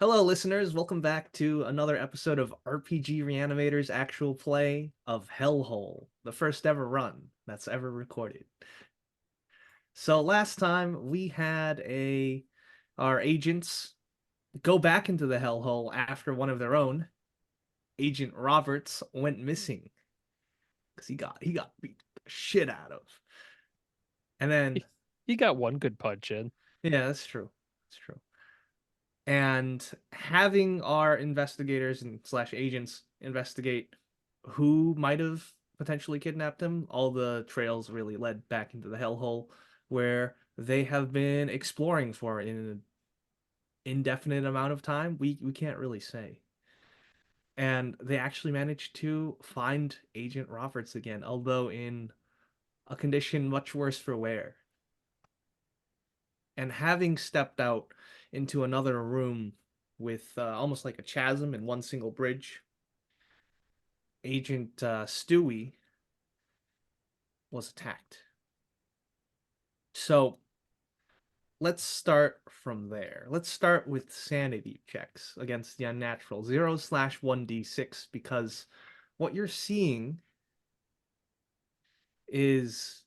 Hello, listeners. Welcome back to another episode of RPG Reanimator's actual play of Hellhole, the first ever run that's ever recorded. So last time we had our agents go back into the Hellhole after one of their own, Agent Roberts, went missing because he got beat the shit out of. And then He got one good punch in. yeah, that's true. That's true. And having our investigators and slash agents investigate who might have potentially kidnapped him, all the trails really led back into the hellhole where they have been exploring for an indefinite amount of time. We can't really say. And they actually managed to find Agent Roberts again, although in a condition much worse for wear. And having stepped out into another room with almost like a chasm and one single bridge, Agent Stewie was attacked. So let's start from there. Let's start with sanity checks against the unnatural 0/1d6 because what you're seeing is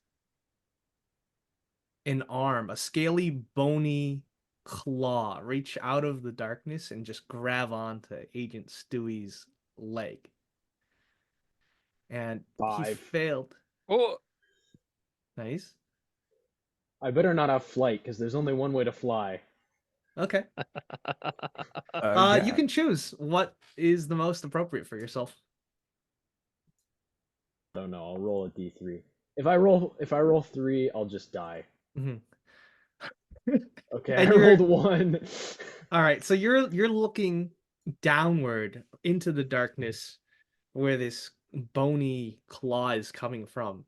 an arm, a scaly, bony claw reach out of the darkness and just grab onto Agent Stewie's leg. And he 5. failed. Oh, Nice. I better not have flight because there's only one way to fly. Okay. Yeah. You can choose what is the most appropriate for yourself. I don't know. I'll roll a d3. If I roll 3, I'll just die. Mhm. Okay, And I you're rolled 1. all right. So you're looking downward into the darkness where this bony claw is coming from,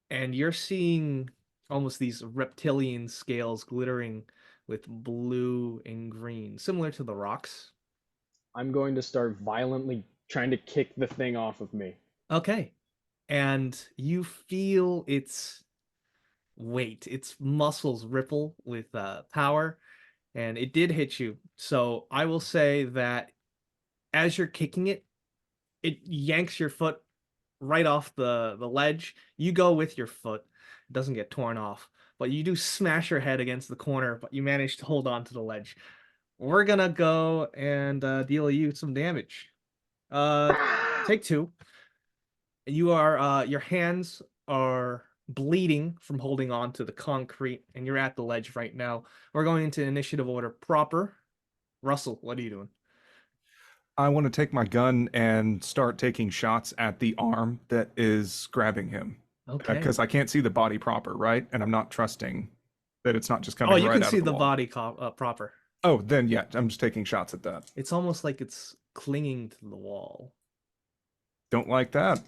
and you're seeing almost these reptilian scales glittering with blue and green, similar to the rocks. I'm going to start violently trying to kick the thing off of me. Okay. And you feel its weight, its muscles ripple with power, and it did hit you. So I will say that as you're kicking it, it yanks your foot right off the ledge. You go with your foot. It doesn't get torn off, but you do smash your head against the corner, but you manage to hold on to the ledge. We're gonna go and deal you some damage. Take 2. You are your hands are bleeding from holding on to the concrete, and you're at the ledge right now. We're going into initiative order proper. Russell, what are you doing? I want to take my gun and start taking shots at the arm that is grabbing him. Okay. Because I can't see the body proper, right? And I'm not trusting that it's not just Oh, coming you right can out see of the the wall. body proper. Oh, then yeah, I'm just taking shots at that. It's almost like it's clinging to the wall. Don't like that.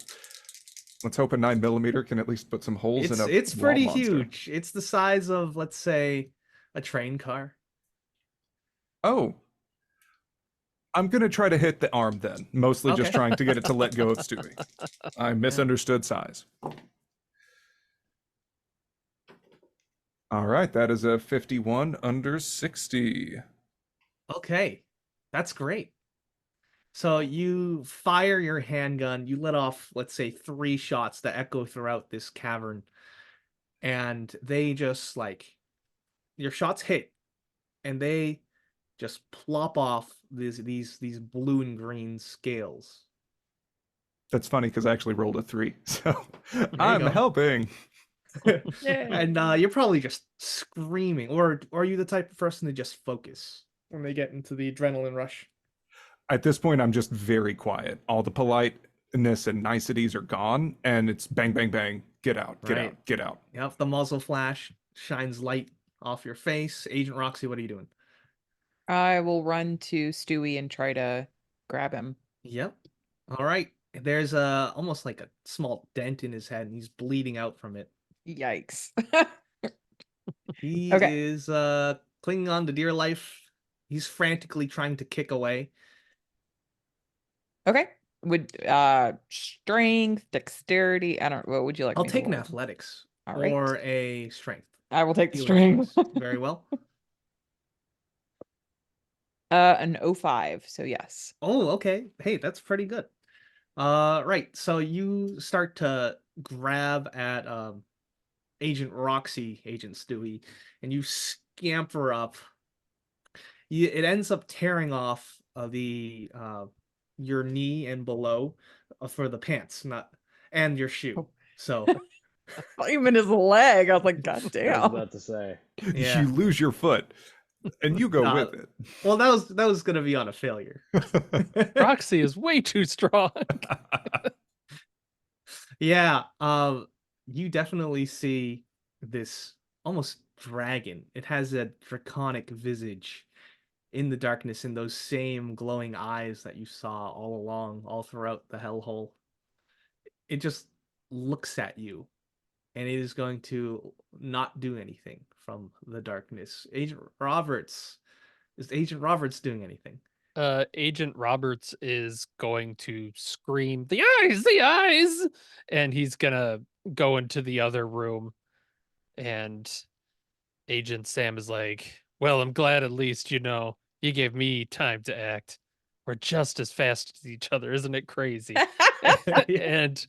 Let's hope a 9mm can at least put some holes in a It's wall pretty monster. huge. It's the size of, let's say, a train car. Oh. I'm going to try to hit the arm then. Mostly just Okay. trying to get it to let go of Stewie. I misunderstood size. All right, that is a 51 under 60. Okay, that's great. So you fire your handgun, you let off, let's say, 3 shots that echo throughout this cavern, and they just like your shots hit, and they just plop off these blue and green scales. That's funny because I actually rolled a 3, so go. I'm helping. And you're probably just screaming, or are you the type of person to just focus when they get into the adrenaline rush? At this point, I'm just very quiet. All the politeness and niceties are gone, and it's bang, bang, bang. Get out, get Right. out, get out. Yep, the muzzle flash shines light off your face. Agent Roxy, what are you doing? I will run to Stewie and try to grab him. Yep. All right. There's almost like a small dent in his head, and he's bleeding out from it. Yikes. He Okay. is clinging on to dear life. He's frantically trying to kick away. Okay. Would strength, dexterity, I don't what would you like I'll me to take an roll? athletics All right. or a strength. I will take the Healing strength. skills. Very well. An 05, so yes. Oh, okay. Hey, that's pretty good. Right. So you start to grab at Agent Roxy, Agent Stewie, and you scamper up. It ends up tearing off the your knee and below for the pants, not and your shoe. Oh. So Even his leg. I was like, God I was damn. about to say. yeah. You lose your foot, and you go Nah, with it. well, that was gonna be on a failure. Roxy is way too strong. Yeah, you definitely see this almost dragon. It has a draconic visage in the darkness in those same glowing eyes that you saw all along, all throughout the hellhole. It just looks at you and it is going to not do anything from the darkness. Is Agent Roberts doing anything? Agent Roberts is going to scream, the eyes, and he's gonna go into the other room, and Agent Sam is like, well, I'm glad at least, you gave me time to act. We're just as fast as each other, isn't it crazy? And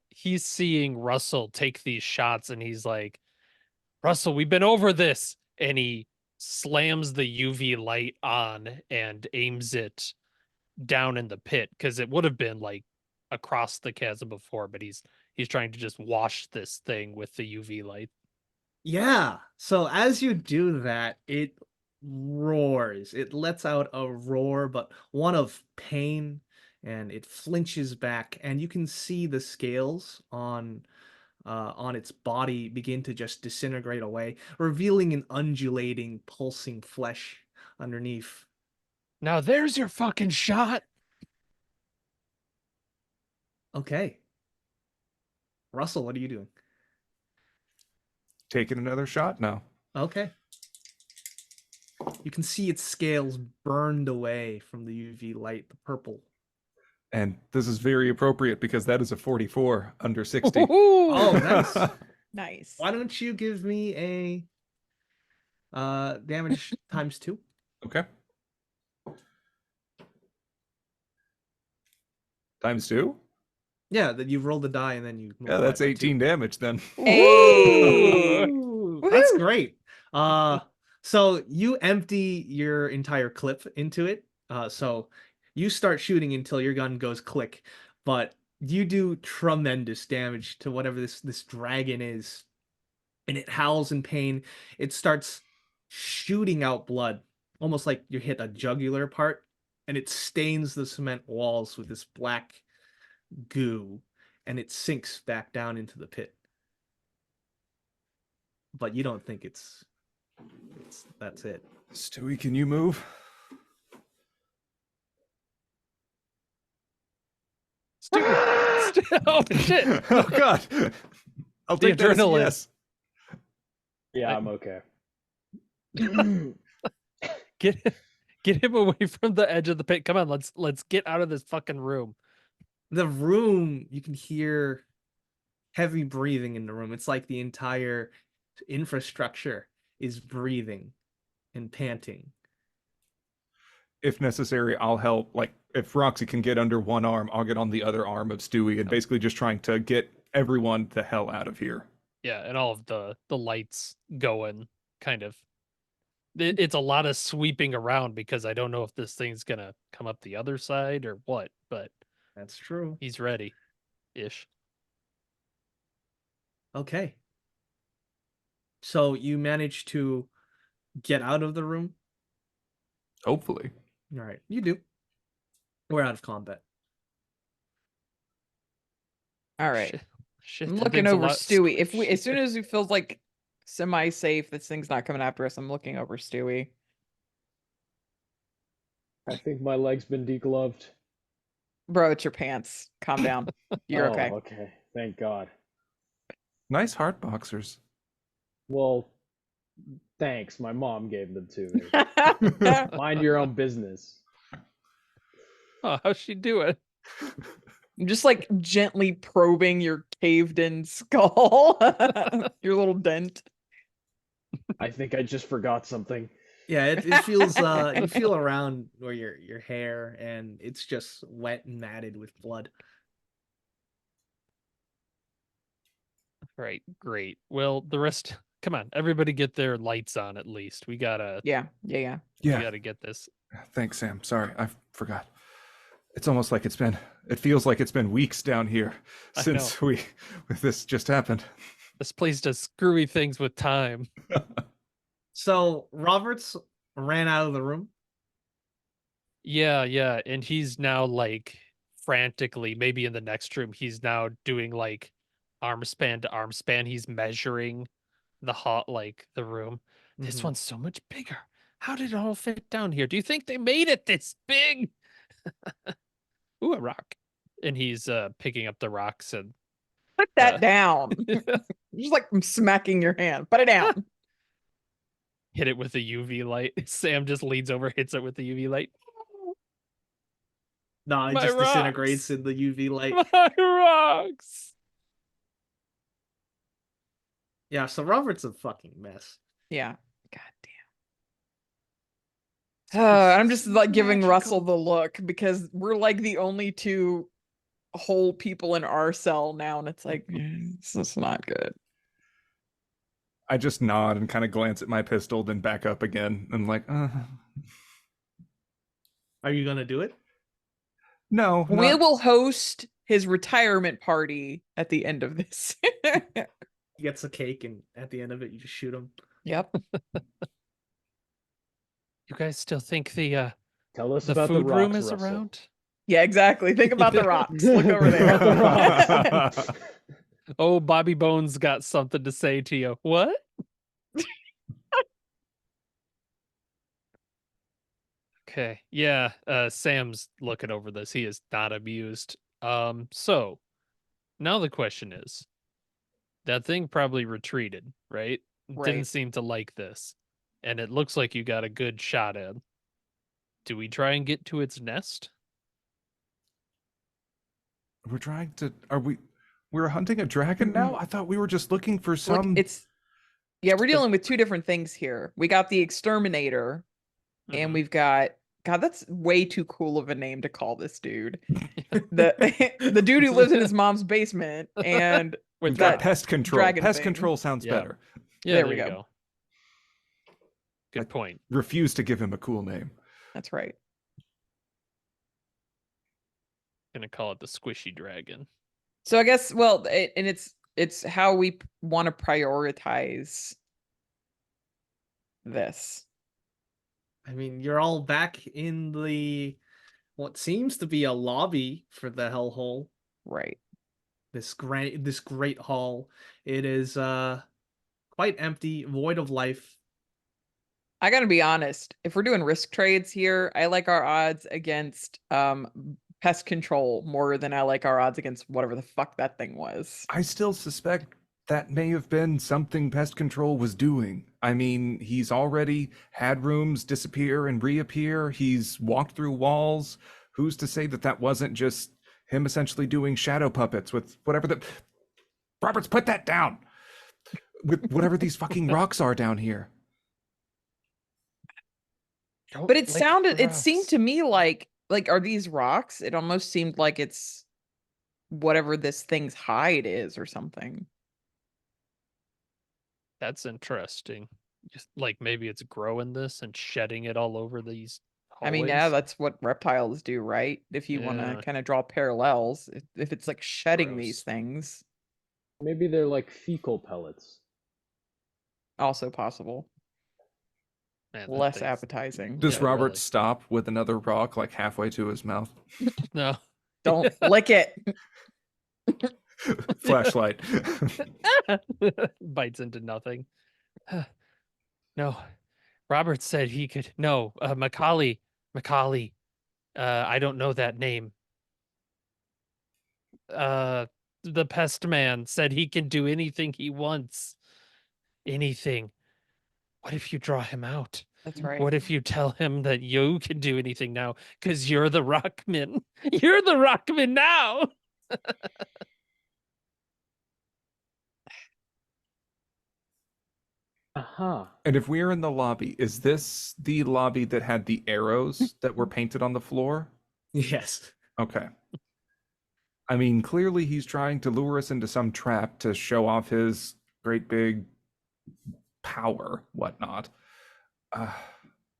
he's seeing Russell take these shots, and he's like, Russell, we've been over this. And he slams the UV light on and aims it down in the pit, because it would have been like across the chasm before, but he's trying to just wash this thing with the UV light. Yeah. So as you do that, it roars. It lets out a roar, but one of pain, and it flinches back, and you can see the scales on its body begin to just disintegrate away, revealing an undulating, pulsing flesh underneath. Now there's your fucking shot. Okay. Russell, what are you doing? Taking another shot now. Okay. You can see its scales burned away from the UV light, the purple. And this is very appropriate because that is a 44 under 60. Oh, nice. Nice. Why don't you give me a damage times 2? Okay. Times 2? Yeah, that you roll the die and then you Yeah, multiply that's it by 18 damage then. Hey! Ooh, that's Woohoo! great. So you empty your entire clip into it. So you start shooting until your gun goes click, but you do tremendous damage to whatever this dragon is, and it howls in pain. It starts shooting out blood, almost like you hit a jugular part, and it stains the cement walls with this black goo, and it sinks back down into the pit. But you don't think it's that's it. Stewie, can you move? Oh shit. Oh god. I'll The take that as a adrenaline. yes. Yeah, I'm okay. Get him away from the edge of the pit. Come on, let's get out of this fucking room. The room, you can hear heavy breathing in the room. It's like the entire infrastructure is breathing and panting. If necessary, I'll help. Like, if Roxy can get under one arm, I'll get on the other arm of Stewie and basically just trying to get everyone the hell out of here. Yeah, and all of the lights going, kind of. It's a lot of sweeping around because I don't know if this thing's gonna come up the other side or what, but That's true. he's ready, ish. Okay. So you manage to get out of the room? Hopefully. All right, you do. We're out of combat. All right. Shit, I'm that looking thing's a over lot- Stewie. As soon as it feels like semi-safe, this thing's not coming after us, I'm looking over Stewie. I think my leg's been degloved. Bro, it's your pants. Calm down. You're okay. Okay. Thank God. Nice heart boxers. Well, thanks. My mom gave them to me. Mind your own business. Oh, how's she doing? I'm just like gently probing your caved in skull. Your little dent. I think I just forgot something. Yeah, it feels you feel around where your hair, and it's just wet and matted with blood. Right, great. Well, the rest, come on, everybody get their lights on at least. We gotta Yeah. we Yeah. gotta get this. Thanks, Sam. Sorry, I forgot. It's almost like it feels like it's been weeks down here I since this just happened. This place does screwy things with time. So Roberts ran out of the room. Yeah, and he's now like frantically, maybe in the next room, he's now doing like arm span to arm span. He's measuring the room. This Mhm. one's so much bigger. How did it all fit down here? Do you think they made it this big? Ooh, a rock. And he's picking up the rocks and Put that down. Just like smacking your hand. Put it down. hit it with a UV light. Sam just leans over, hits it with the UV light. No, it My just disintegrates rocks. in the UV light. My rocks. Yeah, so Robert's a fucking mess. Yeah. God damn. I'm just like giving Russell the look because we're like the only two whole people in our cell now, and it's like this is not good. I just nod and kind of glance at my pistol, then back up again, and like, Are you gonna do it? no. We not- will host his retirement party at the end of this. He gets a cake, and at the end of it, you just shoot him. Yep. You guys still think the Tell us the about the food room rocks, is Russell. around? Yeah, exactly. Think about the rocks. Look over Think about the there. rocks. Oh, Bobby Bones got something to say to you. What? Okay. Yeah, Sam's looking over this. He is not amused. So now the question is, that thing probably retreated, right? Right. Didn't seem to like this. And it looks like you got a good shot in. Do we try and get to its nest? We're trying to. We're hunting a dragon now? I thought we were just looking for some. Look, we're dealing with two different things here. We got the exterminator, and Mhm. we've got God, that's way too cool of a name to call this dude. The dude who lives in his mom's basement, and We've that got pest control. dragon Pest thing. control sounds Yeah. better. Yeah, There there we you go. go. Good point. Refuse to give him a cool name. That's right. Gonna call it the squishy dragon. So I guess, well, it's how we want to prioritize this. I mean, you're all back in the what seems to be a lobby for the Hellhole. Right. This great hall. It is quite empty, void of life. I gotta be honest. If we're doing risk trades here, I like our odds against pest control more than I like our odds against whatever the fuck that thing was. I still suspect that may have been something pest control was doing. I mean, he's already had rooms disappear and reappear. He's walked through walls. Who's to say that that wasn't just him essentially doing shadow puppets with whatever the... Roberts, put that down! With whatever these fucking rocks are down here. But it seemed to me like are these rocks? It almost seemed like it's whatever this thing's hide is or something. That's interesting. Just like maybe it's growing this and shedding it all over these I mean, yeah, hallways. that's what reptiles do, right? If you want Yeah. to kind of draw parallels, if it's like shedding these Gross. things, Maybe they're like fecal pellets. also possible. Man, that Less thing's- appetizing. Does Yeah, Robert really. stop with another rock like halfway to his mouth? No. Don't lick it. Flashlight. Bites into nothing. No. Robert said he could. No, Macaulay. Macaulay. I don't know that name. The pest man said he can do anything he wants. Anything. What if you draw him out? That's right. What if you tell him that you can do anything now? Because you're the Rockman. You're the Rockman now. Uh-huh. And if we're in the lobby, is this the lobby that had the arrows that were painted on the floor? Yes. Okay. I mean, clearly he's trying to lure us into some trap to show off his great big power, whatnot. Uh,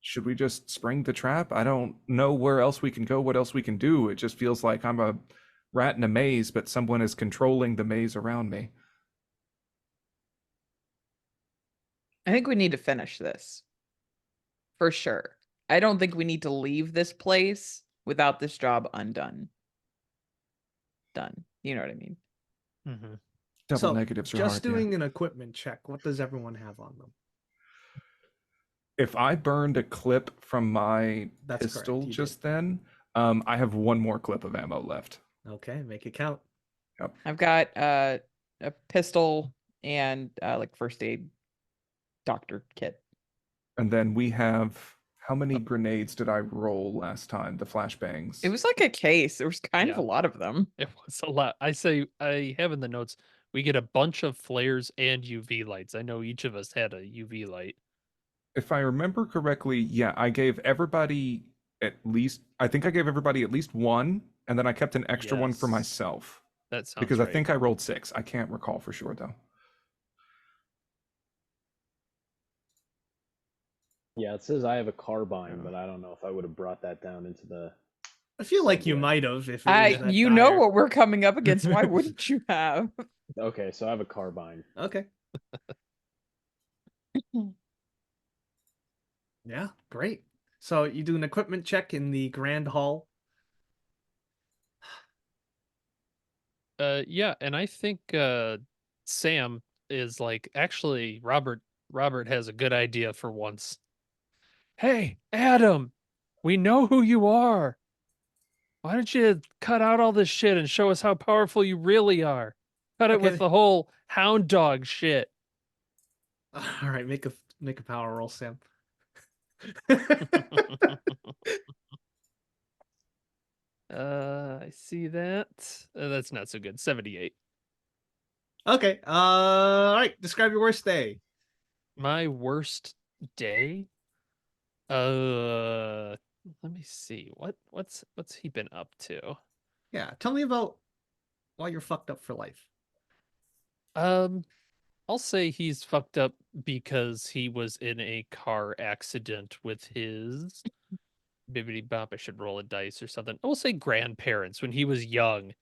should we just spring the trap? I don't know where else we can go, what else we can do. It just feels like I'm a rat in a maze, but someone is controlling the maze around me. I think we need to finish this. For sure. I don't think we need to leave this place without this job undone. Done. You know what I mean? Mhm. Double So, negatives are just hard, yeah. doing an equipment check. What does everyone have on them? If I burned a clip from my That's correct, pistol you just then, I have one more clip of ammo left. Okay, make it count. Yep. I've got a pistol and like first aid doctor kit. And then we have how many grenades did I roll last time? The flashbangs. It was like a case. There was kind of Yeah. a lot of them. It was a lot. I have in the notes, we get a bunch of flares and UV lights. I know each of us had a UV light. If I remember correctly, yeah, I gave everybody I think I gave everybody at least one, and then I kept an extra one for Yes. myself. That sounds Because right. I think I rolled 6. I can't recall for sure though. Yeah, it says I have a carbine, but I don't know if I would have brought that down into the I feel like you subway. might have if it was that You know dire. what we're coming up against. Why wouldn't you have? Okay, so I have a carbine. Okay. Yeah, great. So you do an equipment check in the grand hall. Yeah, and I think Sam is like, actually, Robert has a good idea for once. Hey, Adam, we know who you are. Why don't you cut out all this shit and show us how powerful you really are? Cut it with Okay. the whole hound dog shit. All right, make a power roll, Sam. I see that. That's not so good. 78. Okay. All right. Describe your worst day. My worst day? Let me see. What's he been up to? Yeah. Tell me about why you're fucked up for life. Um, I'll say he's fucked up because he was in a car accident with his bibbity bop. I should roll a dice or something. I will say grandparents when he was young,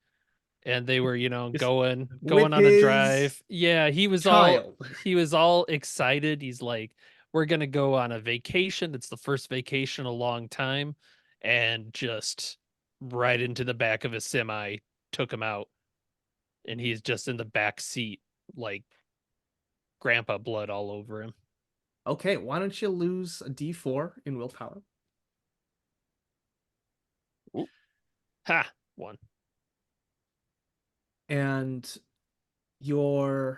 and they were, Just going with on a his drive. Yeah, child. he was all excited. He's like, "We're gonna go on a vacation. It's the first vacation in a long time," and just right into the back of a semi took him out, and he's just in the back seat, like grandpa blood all over him. Okay, why don't you lose a D4 in willpower? Ooh. Ha! One. And you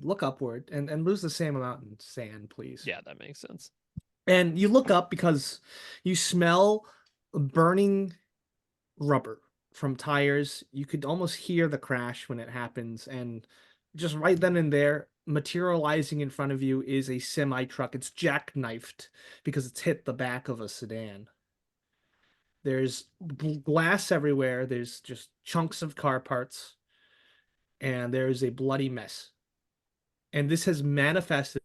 look upward and lose the same amount in sand, please. Yeah, that makes sense. And you look up because you smell burning rubber from tires. You could almost hear the crash when it happens. And just right then and there, materializing in front of you is a semi truck. It's jackknifed because it's hit the back of a sedan. There's glass everywhere. There's just chunks of car parts. And there's a bloody mess. And this has manifested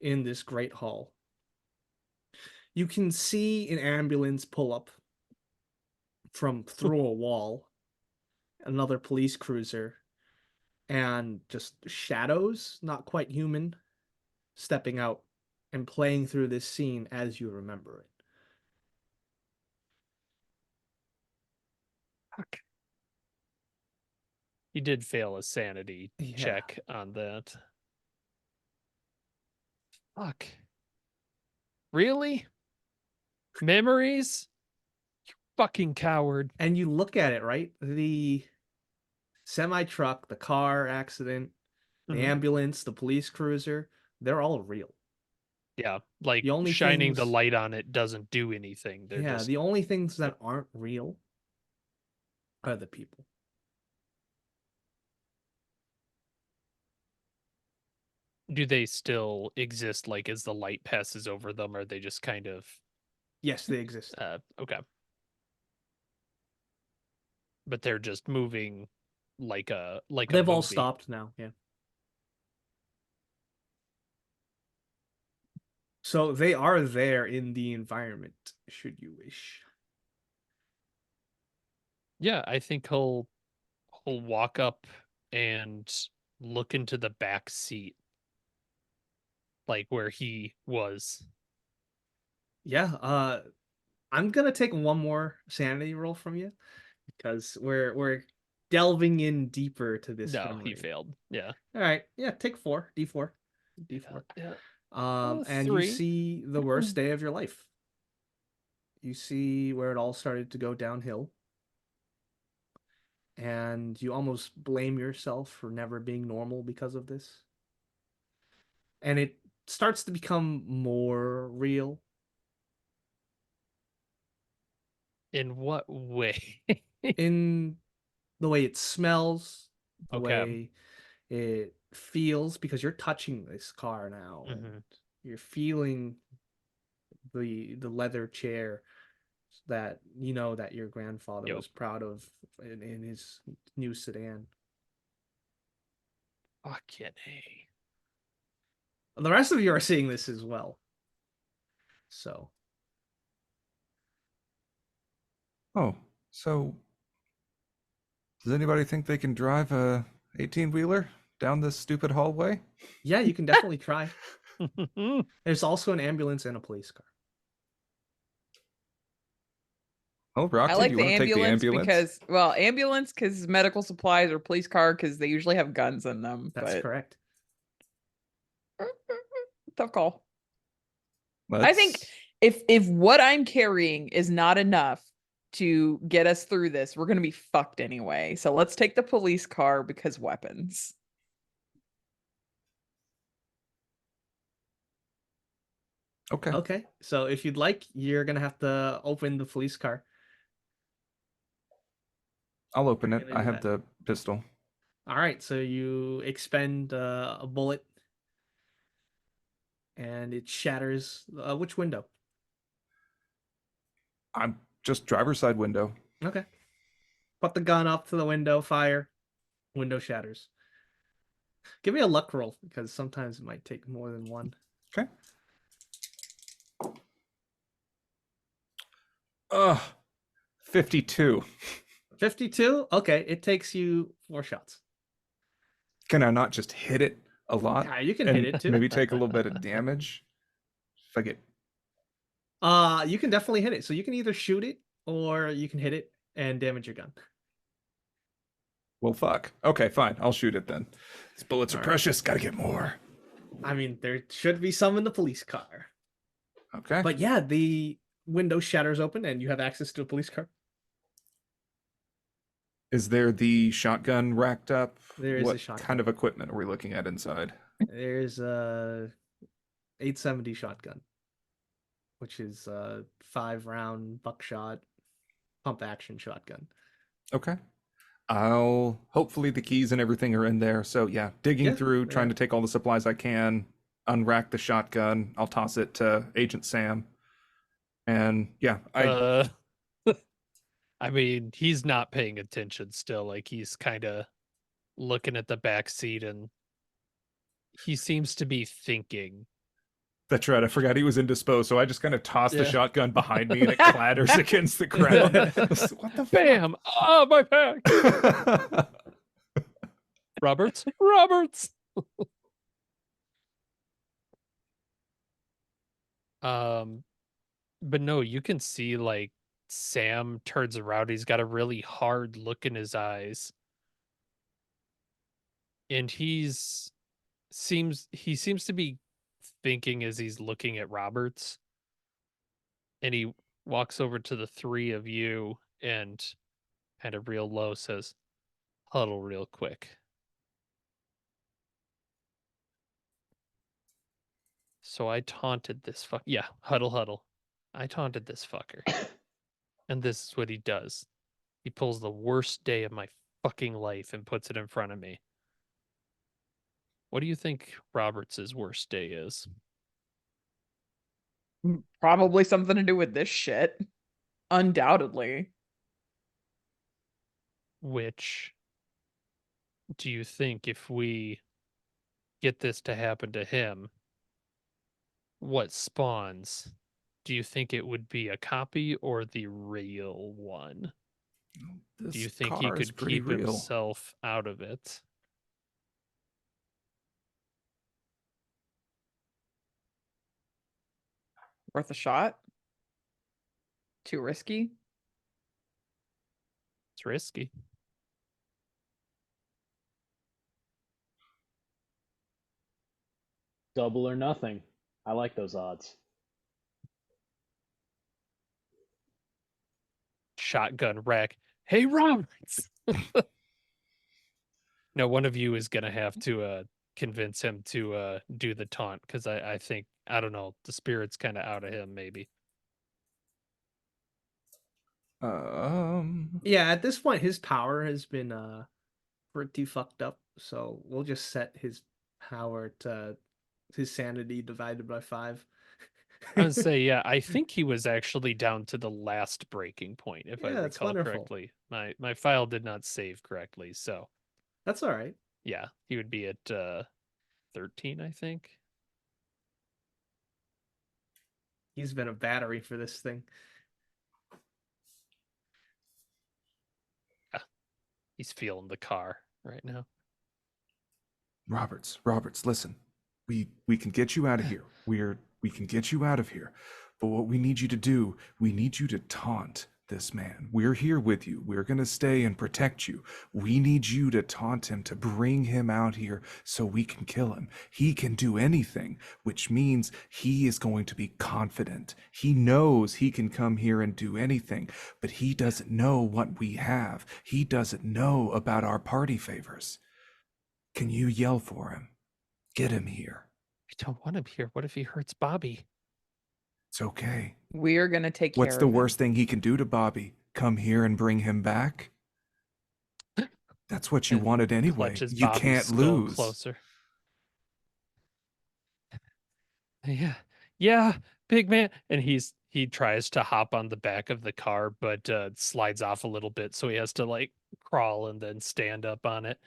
in this great hall. You can see an ambulance pull up from through a wall, another police cruiser, and just shadows, not quite human, stepping out and playing through this scene as you remember it. Fuck. He did fail a sanity Yeah. check on that. Fuck. Really? Memories? You fucking coward. And you look at it, right? The semi truck, the car accident, the Mhm. ambulance, the police cruiser, they're all real. Yeah, like The only shining the things, light on it doesn't do anything. They're yeah, just the only things that aren't real are the people. Do they still exist, like, as the light passes over them, or are they just kind of Yes, they exist. okay. But they're just moving like a They've all movie. stopped now. Yeah. So they are there in the environment, should you wish. Yeah, I think he'll walk up and look into the back seat, like where he was. Yeah, I'm gonna take one more sanity roll from you because we're delving in deeper to this No, he memory. failed. Yeah. All right, yeah, take 4, D4, D4. Yeah. And you 3. see the worst day of your life. You see where it all started to go downhill, and you almost blame yourself for never being normal because of this. And it starts to become more real. In what way? In the way it smells, the Okay. way it feels, because you're touching this car now and Mhm. you're feeling the leather chair that you know that your grandfather Yep. was proud of in his new sedan. Fucking A. The rest of you are seeing this as well. So Oh, so does anybody think they can drive a 18-wheeler down this stupid hallway? yeah, you can definitely try. There's also an ambulance and a police car. Oh, I Roxy, do like you the want to take the ambulance ambulance? because, well, ambulance because medical supplies, or police car because they usually have guns in them. That's But correct. tough call. Let's... I think if what I'm carrying is not enough to get us through this, we're gonna be fucked anyway. So let's take the police car because weapons. Okay. Okay, so if you'd like, you're gonna have to open the police car. I'll open You're it. gonna I do have that. the pistol. All right, so you expend a bullet, and it shatters. Which window? I'm just driver's side window. Okay. Put the gun up to the window, fire. Window shatters. Give me a luck roll because sometimes it might take more than one. Okay. Ugh. 52. 52? Okay, it takes you 4 shots. Can I not just hit it a lot? Yeah, you can and hit it too. maybe take a little bit of damage? If I get... You can definitely hit it. So you can either shoot it or you can hit it and damage your gun. Well, fuck. Okay, fine. I'll shoot it then. These bullets are All right. precious. Gotta get more. I mean, there should be some in the police car. Okay. But yeah, the window shatters open and you have access to a police car. Is there the shotgun racked up? There is what a shotgun. kind of equipment are we looking at inside? There's a 870 shotgun, which is a 5-round buckshot pump action shotgun. Okay. I'll... Hopefully the keys and everything are in there. So yeah, digging Yeah, through, trying yeah. to take all the supplies I can, unrack the shotgun. I'll toss it to Agent Sam. And yeah, I mean, he's not paying attention still. Like, he's kind of looking at the back seat, and he seems to be thinking. That's right. I forgot he was indisposed, so I just kind of toss the Yeah. shotgun behind me and it clatters against the ground. What the Bam! Ah, my back! fuck? Roberts? But no, you can see, like, Sam turns around. He's got a really hard look in his eyes. And he seems to be thinking as he's looking at Roberts. And he walks over to the three of you and kind of real low says, "Huddle real quick." So I taunted this fuck. Yeah, huddle. I taunted this fucker. And this is what he does. He pulls the worst day of my fucking life and puts it in front of me. What do you think Roberts's worst day is? Probably something to do with this shit. Undoubtedly. Which do you think if we get this to happen to him, what spawns? Do you think it would be a copy or the real one? Do This you think he car is could pretty keep real. himself out of it? Worth a shot? Too risky? It's risky. Double or nothing. I like those odds. Shotgun rack. Hey, Roberts! No, one of you is gonna have to convince him to do the taunt because I think I don't know, the spirit's kind of out of him maybe. Yeah, at this point, his power has been pretty fucked up. So we'll just set his power to his sanity divided by 5. I would say, yeah, I think he was actually down to the last breaking point, if I Yeah, that's recall wonderful. correctly. My file did not save correctly, so That's all right. yeah, he would be at 13, I think. He's been a battery for this thing. Yeah, he's feeling the car right now. Roberts, listen. We can get you out of here. We can get you out of here. But what we need you to do, we need you to taunt this man. We're here with you. We're going to stay and protect you. We need you to taunt him, to bring him out here so we can kill him. He can do anything, which means he is going to be confident. He knows he can come here and do anything, but he doesn't know what we have. He doesn't know about our party favors. Can you yell for him? Get him here. I don't want him here. What if he hurts Bobby? It's okay. We're gonna take What's care the of him. worst thing he can do to Bobby? Come here and bring him back? That's what you And wanted anyway. Clutches You Bobby's can't skull lose. closer. Yeah, yeah, big man. And he tries to hop on the back of the car, but slides off a little bit, so he has to like crawl and then stand up on it.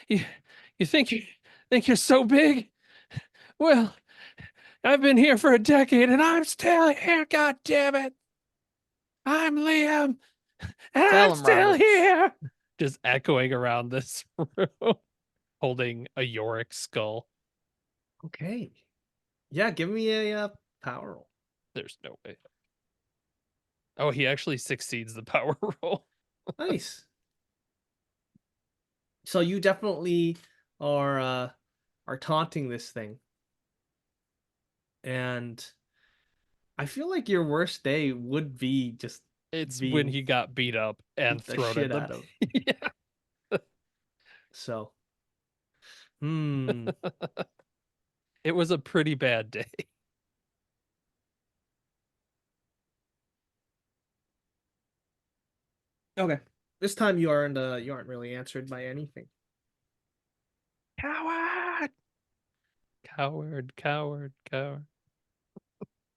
You, you think you're so big? Well, I've been here for a decade and I'm still here. God damn it! I'm Liam, and Tell I'm him, still Roberts. here. Just echoing around this room, holding a Yorick skull. Okay. Yeah, give me a power roll. There's no way. Oh, he actually succeeds the power roll. Nice. So you definitely are taunting this thing. And I feel like your worst day would be just It's when being he got beat up and beat the thrown in shit the out of. yeah. So, It was a pretty bad day. Okay. This time you aren't really answered by anything. Coward! Coward, coward, coward.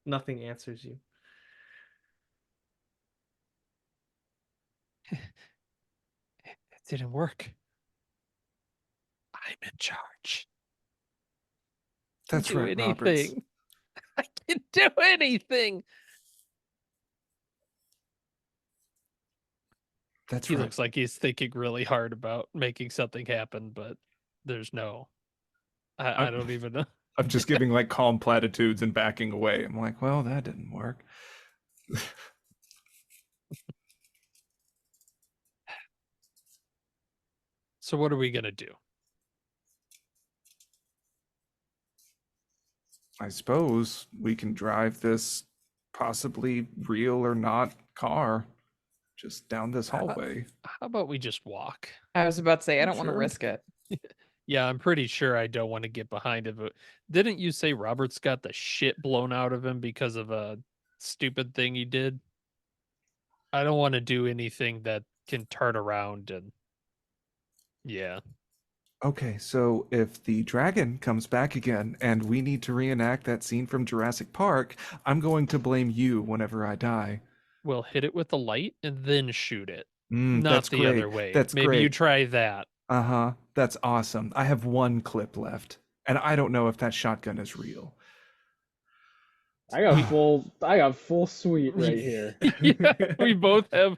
Nothing answers you. It didn't work. I'm in charge. That's Do right, Roberts. anything. I can do anything. That's He right. looks like he's thinking really hard about making something happen, but there's no. I don't even know. I'm just giving like calm platitudes and backing away. I'm like, well, that didn't work. So what are we gonna do? I suppose we can drive this possibly real or not car just down this hallway. How about we just walk? I was about to say, I don't want to Sure. risk it. Yeah, I'm pretty sure I don't want to get behind it. But didn't you say Roberts got the shit blown out of him because of a stupid thing he did? I don't want to do anything that can turn around and yeah. Okay, so if the dragon comes back again and we need to reenact that scene from Jurassic Park, I'm going to blame you whenever I die. We'll hit it with the light and then shoot it. That's Not the great. other way. That's Maybe you great. try that. Uh-huh. That's awesome. I have one clip left, and I don't know if that shotgun is real. I got full suite right here. Yeah, we both have.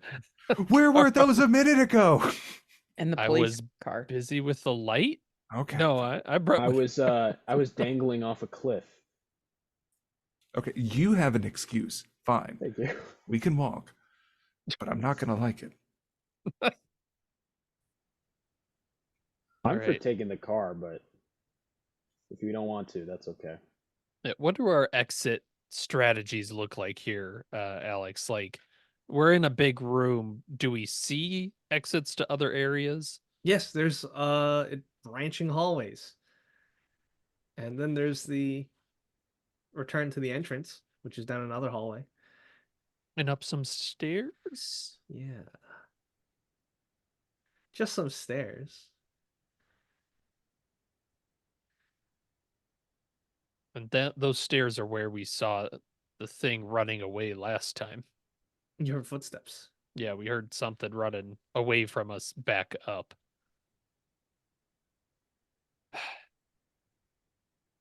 Where were those a minute ago? And the I police was car. busy with the light. Okay. No, I brought. I was dangling off a cliff. Okay, you have an excuse. Fine. Thank you. We can walk. But I'm not going to like it. I'm for Alright. taking the car, but if you don't want to, that's okay. What do our exit strategies look like here, Alex? Like, we're in a big room. Do we see exits to other areas? Yes, there's branching hallways. And then there's the return to the entrance, which is down another hallway. And up some stairs? Yeah. Just some stairs. And those stairs are where we saw the thing running away last time. You heard footsteps. Yeah, we heard something running away from us back up.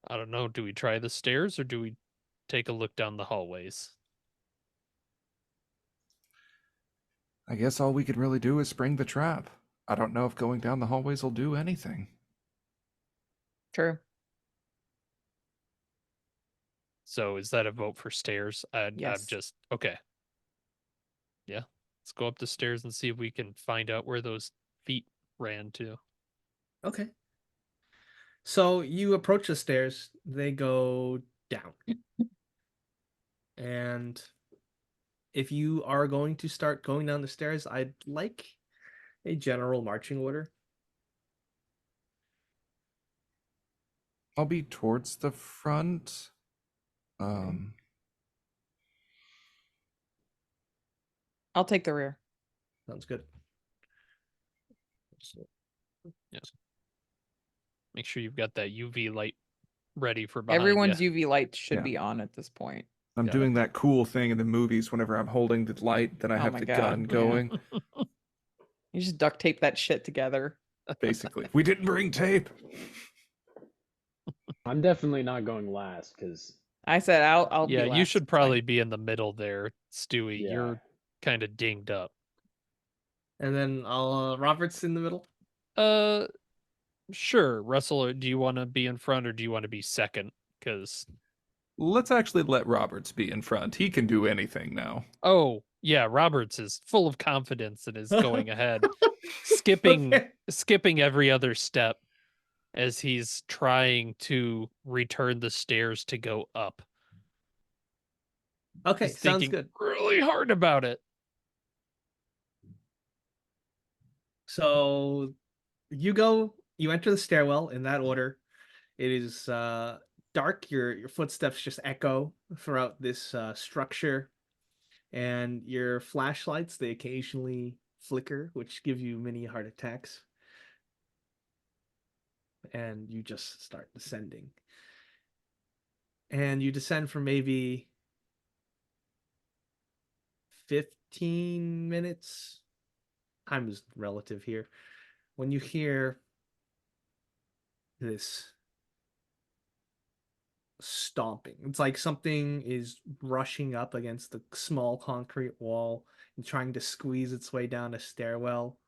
I don't know. Do we try the stairs or do we take a look down the hallways? I guess all we could really do is spring the trap. I don't know if going down the hallways will do anything. True. So is that a vote for stairs? I'm Yes. just okay. Yeah. Let's go up the stairs and see if we can find out where those feet ran to. Okay. So you approach the stairs, they go down. And if you are going to start going down the stairs, I'd like a general marching order. I'll be towards the front. I'll take the rear. Sounds good. Yes. Make sure you've got that UV light ready for behind Everyone's ya. UV light should Yeah. be on at this point. I'm Got doing that cool thing in the movies whenever I'm holding the light, then I Oh have my the God, gun yeah. going. You just duct tape that shit together. Basically. We didn't bring tape. I'm definitely not going last because I said I'll be Yeah, you last, should it's fine. probably be in the middle there, Stewie. Yeah. You're kind of dinged up. And then Robert's in the middle. Sure, Russell. Do you want to be in front or do you want to be second? Because Let's actually let Roberts be in front. He can do anything now. oh yeah, Roberts is full of confidence and is going ahead, skipping Okay. skipping every other step as he's trying to return the stairs to go up. Okay, He's sounds thinking good. really hard about it. So you enter the stairwell in that order. It is dark. Your footsteps just echo throughout this structure, and your flashlights, they occasionally flicker, which give you many heart attacks. And you just start descending. And you descend for maybe 15 minutes. Time is relative here. When you hear this stomping, it's like something is rushing up against the small concrete wall and trying to squeeze its way down a stairwell.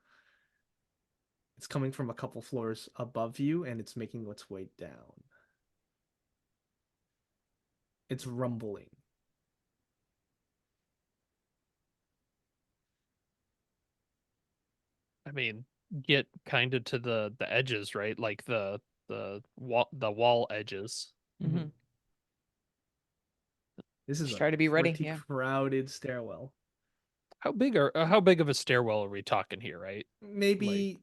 It's coming from a couple floors above you and it's making its way down. It's rumbling. I mean, get kind of to the edges, right? Like the wall edges. Mm-hmm. This is Just a try to be ready, pretty yeah. crowded stairwell. How big of a stairwell are we talking here, right? Maybe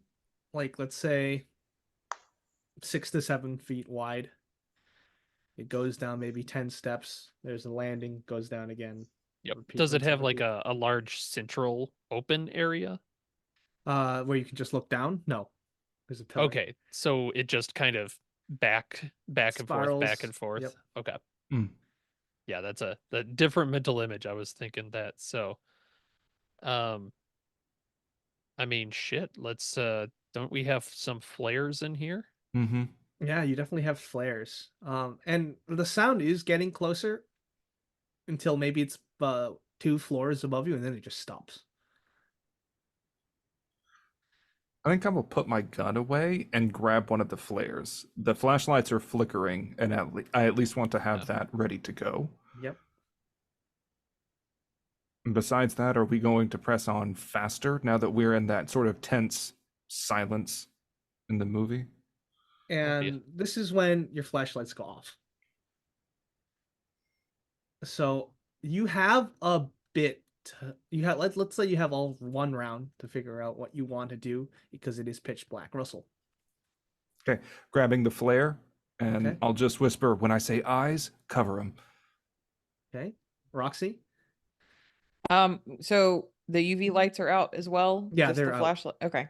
like let's say 6 to 7 feet wide. It goes down maybe 10 steps. There's a landing, goes down again. Yep. Repeat, Does it rinse, have and like repeat. a large central open area? Where you can just look down? No. There's a pillar. Okay, so it just kind of back and forth, back Spirals. and forth. Yep. Okay. Mm. Yeah, that's a different mental image. I was thinking that. So, um, I mean, shit. Let's don't we have some flares in here? Mm-hmm. Yeah, you definitely have flares. And the sound is getting closer until maybe it's 2 floors above you, and then it just stops. I think I will put my gun away and grab one of the flares. The flashlights are flickering, and I at least want to have Yeah. that ready to go. Yep. And besides that, are we going to press on faster now that we're in that sort of tense silence in the movie? And this is when your flashlights go off. So you have a bit. You have let's say you have all 1 round to figure out what you want to do because it is pitch black. Russell. Okay, grabbing the flare, and Okay. I'll just whisper when I say eyes, cover them. Okay. Roxy. So the UV lights are out as well. Yeah, Just they're the out. flashlight. Okay.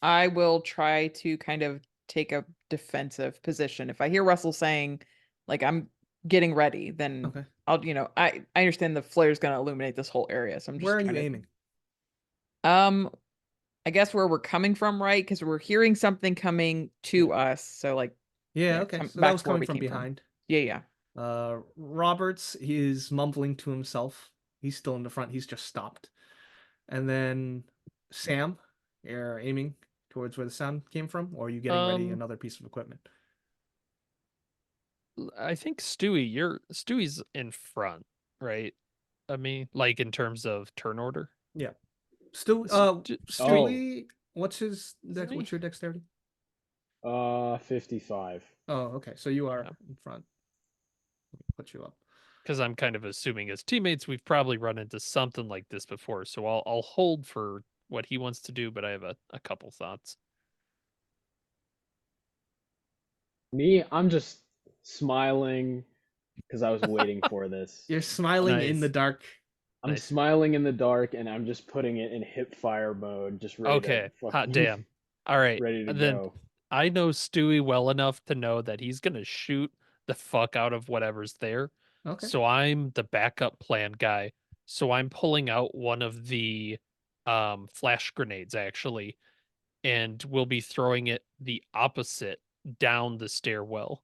I will try to kind of take a defensive position. If I hear Russell saying, like, I'm getting ready, then Okay. I'll, I understand the flare is going to illuminate this whole area. So I'm just Where are you trying to, aiming? I guess where we're coming from, right? Because we're hearing something coming to us. So like, Yeah, okay. So that back was to where coming we from came behind. Yeah, yeah. Roberts is mumbling to himself. He's still in the front. He's just stopped. And then Sam, you're aiming towards where the sound came from, or are you getting ready another piece of equipment? I think Stewie's in front, right? I mean, like in terms of turn order. Yeah. Stewie, Stewie, what's Isn't he? what's your dexterity? 55. Oh, okay. So you are Yeah. in front. Put you up. Because I'm kind of assuming as teammates we've probably run into something like this before, so I'll hold for what he wants to do, but I have a couple thoughts. Me, I'm just smiling because I was waiting for this. You're smiling in the Nice. dark. I'm Nice. smiling in the dark and I'm just putting it in hip fire mode, just ready Okay, to hot fucking damn. All right, ready to then go. I know Stewie well enough to know that he's gonna shoot the fuck out of whatever's there. Okay. So I'm the backup plan guy. So I'm pulling out one of the flash grenades actually, and we'll be throwing it the opposite down the stairwell.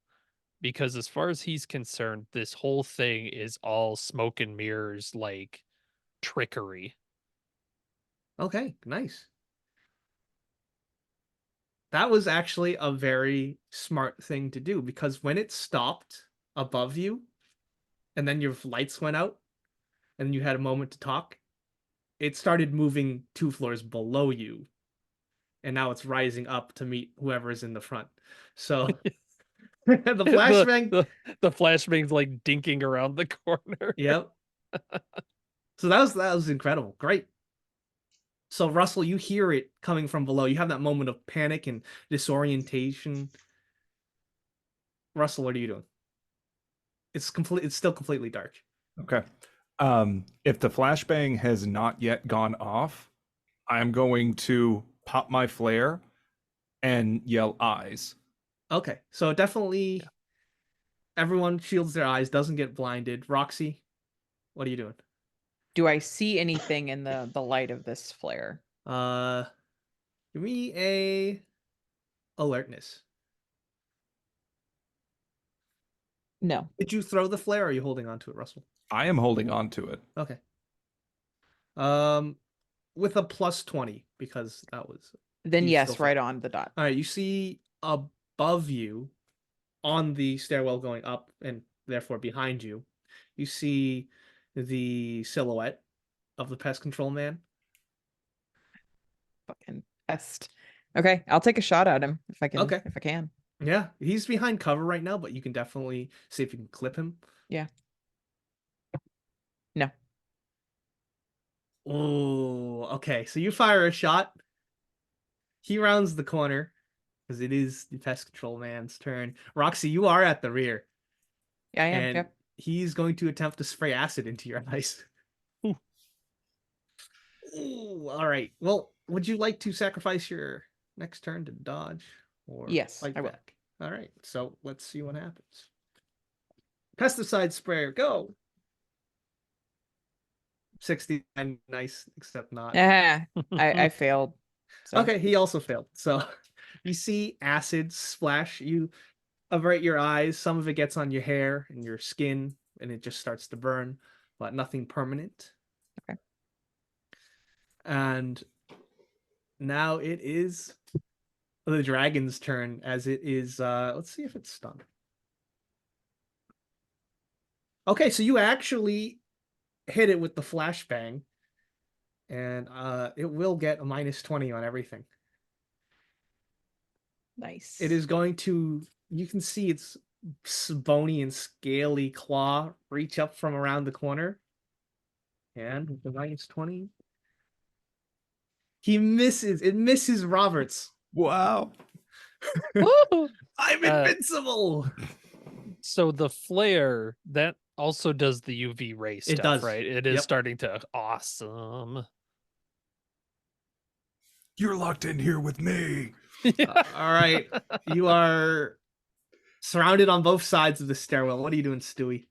Because as far as he's concerned, this whole thing is all smoke and mirrors, like trickery. Okay, nice. That was actually a very smart thing to do because when it stopped above you and then your lights went out and you had a moment to talk, it started moving 2 floors below you. And now it's rising up to meet whoever's in the front. So the flashbang. The flashbang's like dinking around the corner. Yep. So that was incredible. Great. So Russell, you hear it coming from below. You have that moment of panic and disorientation. Russell, what are you doing? It's still completely dark. Okay. If the flashbang has not yet gone off, I'm going to pop my flare and yell eyes. Okay. So definitely everyone shields their eyes, doesn't get blinded. Roxy, what are you doing? Do I see anything in the light of this flare? Give me a alertness. No. Did you throw the flare or are you holding on to it, Russell? I am holding on to it. Okay. With a plus 20 because that was Then you yes, still right on the dot. All right, you see above you on the stairwell going up and therefore behind you, you see the silhouette of the pest control man. Fucking pest. Okay, I'll take a shot at him if I can. Okay. If I can. Yeah, he's behind cover right now, but you can definitely see if you can clip him. Yeah. No. Oh, okay. So you fire a shot. He rounds the corner because it is the pest control man's turn. Roxy, you are at the rear. Yeah, I am. And Yep. he's going to attempt to spray acid into your eyes. Ooh. Ooh, all right. Well, would you like to sacrifice your next turn to dodge or Yes, fight I will. back? All right, so let's see what happens. Pesticide sprayer, go. 69, nice, except not. I failed. So. Okay, he also failed. So you see acid splash. You avert your eyes. Some of it gets on your hair and your skin, and it just starts to burn, but nothing permanent. Okay. And now it is the dragon's turn, as it is. Let's see if it's stunned. Okay, so you actually hit it with the flashbang, and it will get a -20 on everything. Nice. It is going to. You can see its bony and scaly claw reach up from around the corner, and with the -20, he misses. It misses Roberts. Wow. Woo! I'm invincible. So the flare that also does the UV ray stuff, does. right? It is Yep. starting to awesome. You're locked in here with me. All right, you are surrounded on both sides of the stairwell. What are you doing, Stewie?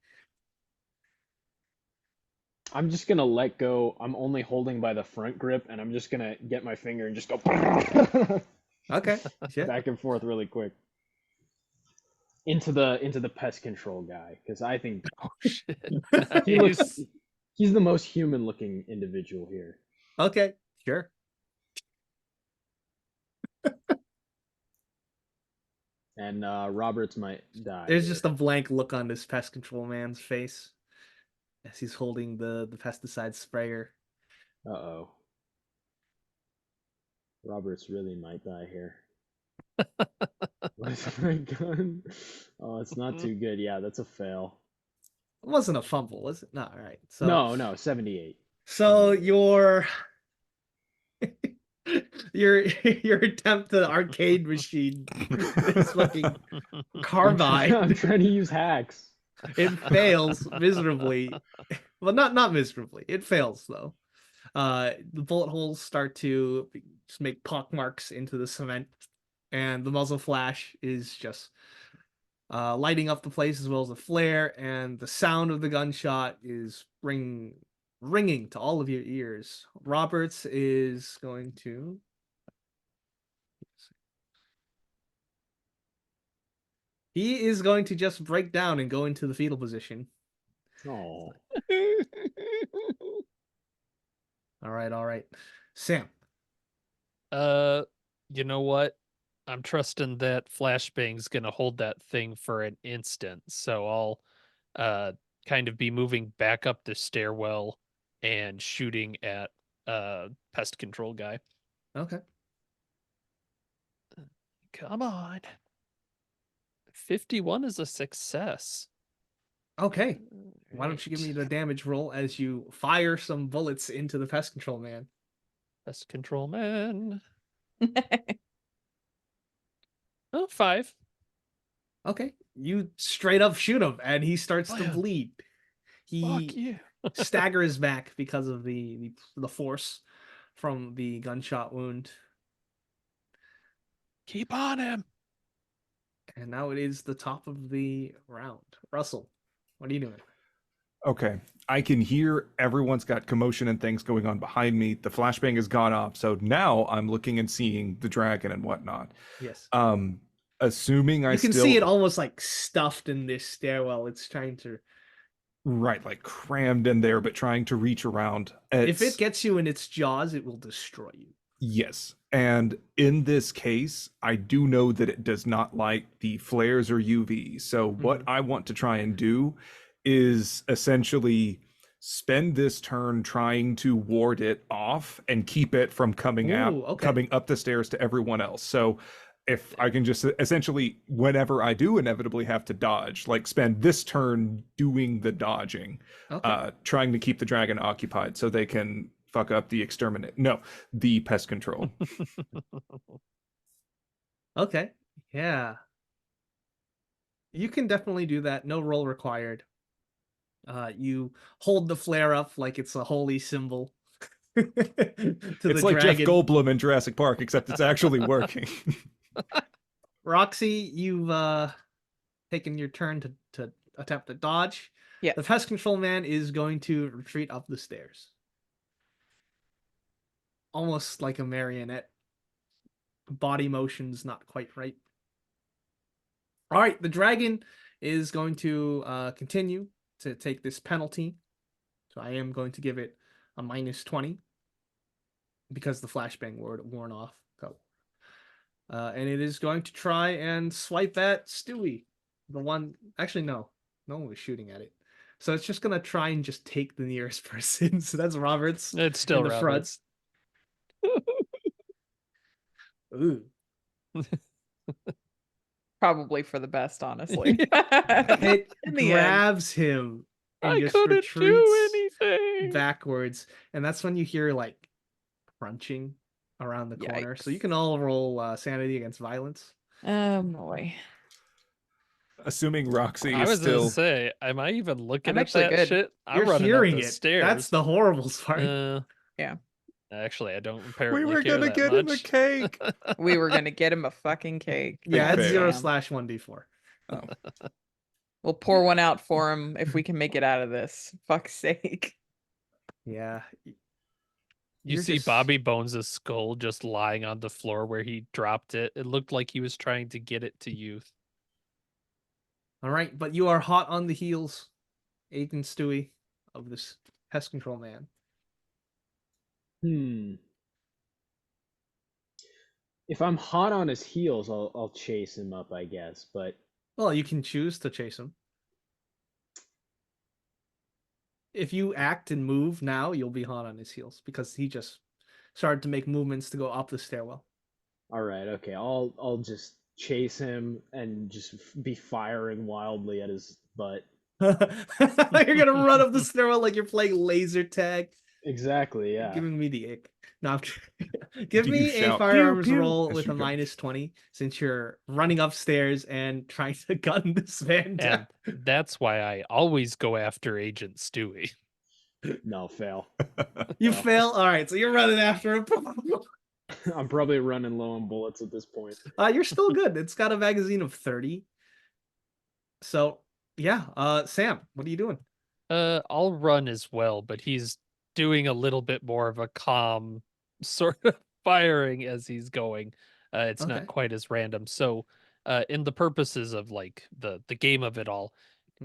I'm just gonna let go. I'm only holding by the front grip, and I'm just gonna get my finger and just go Okay, yeah. back and forth really quick into the pest control guy, because I think Oh shit! he looks Nice. he's the most human looking individual here. Okay, sure. And Roberts might die. There's here. just a blank look on this pest control man's face as he's holding the pesticide sprayer. Uh-oh. Roberts really might die here. Where's my gun? Oh, it's not too good. Yeah, that's a fail. It wasn't a fumble, was it? No, all right. So No, 78. So your your attempt to arcade machine is fucking carbide. I'm trying to use hacks. It fails miserably. Well, not miserably. It fails though. The bullet holes start to just make pock marks into the cement, and the muzzle flash is just lighting up the place as well as the flare, and the sound of the gunshot is ringing to all of your ears. Roberts is going to. He is going to just break down and go into the fetal position. Oh. All right. Sam. You know what? I'm trusting that flashbang's gonna hold that thing for an instant, so I'll kind of be moving back up the stairwell and shooting at pest control guy. Okay. Come on. 51 is a success. Okay. Why don't you give me the damage roll as you fire some bullets into the pest control man? Pest control man. Oh, 5. Okay. You straight up shoot him and he starts to Man. bleed. Fuck He you. staggers back because of the force from the gunshot wound. Keep on him. And now it is the top of the round. Russell, what are you doing? Okay. I can hear everyone's got commotion and things going on behind me. The flashbang has gone off. So now I'm looking and seeing the dragon and whatnot. Yes. Assuming I You can still see it almost like stuffed in this stairwell. It's trying to. right, like crammed in there, but trying to reach around. If it gets you in its jaws, it will destroy you. Yes. And in this case, I do know that it does not like the flares or UV. So what I want to try and do is essentially spend this turn trying to ward it off and keep it from coming coming up the stairs to everyone else. So if I can just essentially, whenever I do inevitably have to dodge, like spend this turn doing the dodging, trying to keep the dragon occupied so they can fuck up the pest control. Okay. Yeah. You can definitely do that. No roll required. You hold the flare up like it's a holy symbol. to It's the like Jeff dragon. Goldblum in Jurassic Park, except it's actually working. Roxy, you've taken your turn to attempt to dodge. Yes. The pest control man is going to retreat up the stairs. Almost like a marionette. Body motion's not quite right. All right, the dragon is going to continue to take this penalty. So I am going to give it a -20 because the flashbang worn off. And it is going to try and swipe at Stewie. The one, actually, no one was shooting at it. So it's just gonna try and just take the nearest person. So that's Roberts It's still in the Roberts. front. Ooh. Probably for the best, honestly. It In the end. grabs him and I just couldn't do retreats anything. backwards. And that's when you hear like crunching around the corner. So you can all roll sanity against violence. Oh boy. Assuming Roxy I is was gonna still. say, am I even looking I'm at actually that good. shit? I'm You're running hearing up the it. stairs. That's the horrible part. Yeah. Actually, I don't We apparently were care gonna that get him a much. cake. We were gonna get him a fucking cake. Yeah, Big it's fail. 0/1d4. Oh. We'll pour one out for him if we can make it out of this. Fuck's sake. Yeah. You You're see just- Bobby Bones' skull just lying on the floor where he dropped it. It looked like he was trying to get it to youth. All right, but you are hot on the heels, Agent Stewie, of this pest control man. If I'm hot on his heels, I'll chase him up, I guess. But Well, you can choose to chase him. If you act and move now, you'll be hot on his heels because he just started to make movements to go up the stairwell. all right, okay, I'll just chase him and just be firing wildly at his butt. You're gonna run up the stairwell like you're playing laser tag. Exactly, You're yeah. giving me the ick. No, I'm kidding. Give Do you me a shout, firearms "Pew, pew," roll as with you a go? -20 since you're running upstairs and trying to gun this man down. And that's why I always go after Agent Stewie. No, fail. You Well. fail. All right, so you're running after him. I'm probably running low on bullets at this point. You're still good. It's got a magazine of 30. So yeah, Sam, what are you doing? I'll run as well, but he's doing a little bit more of a calm sort of firing as he's going. It's Okay. not quite as random. So, in the purposes of like the game of it all,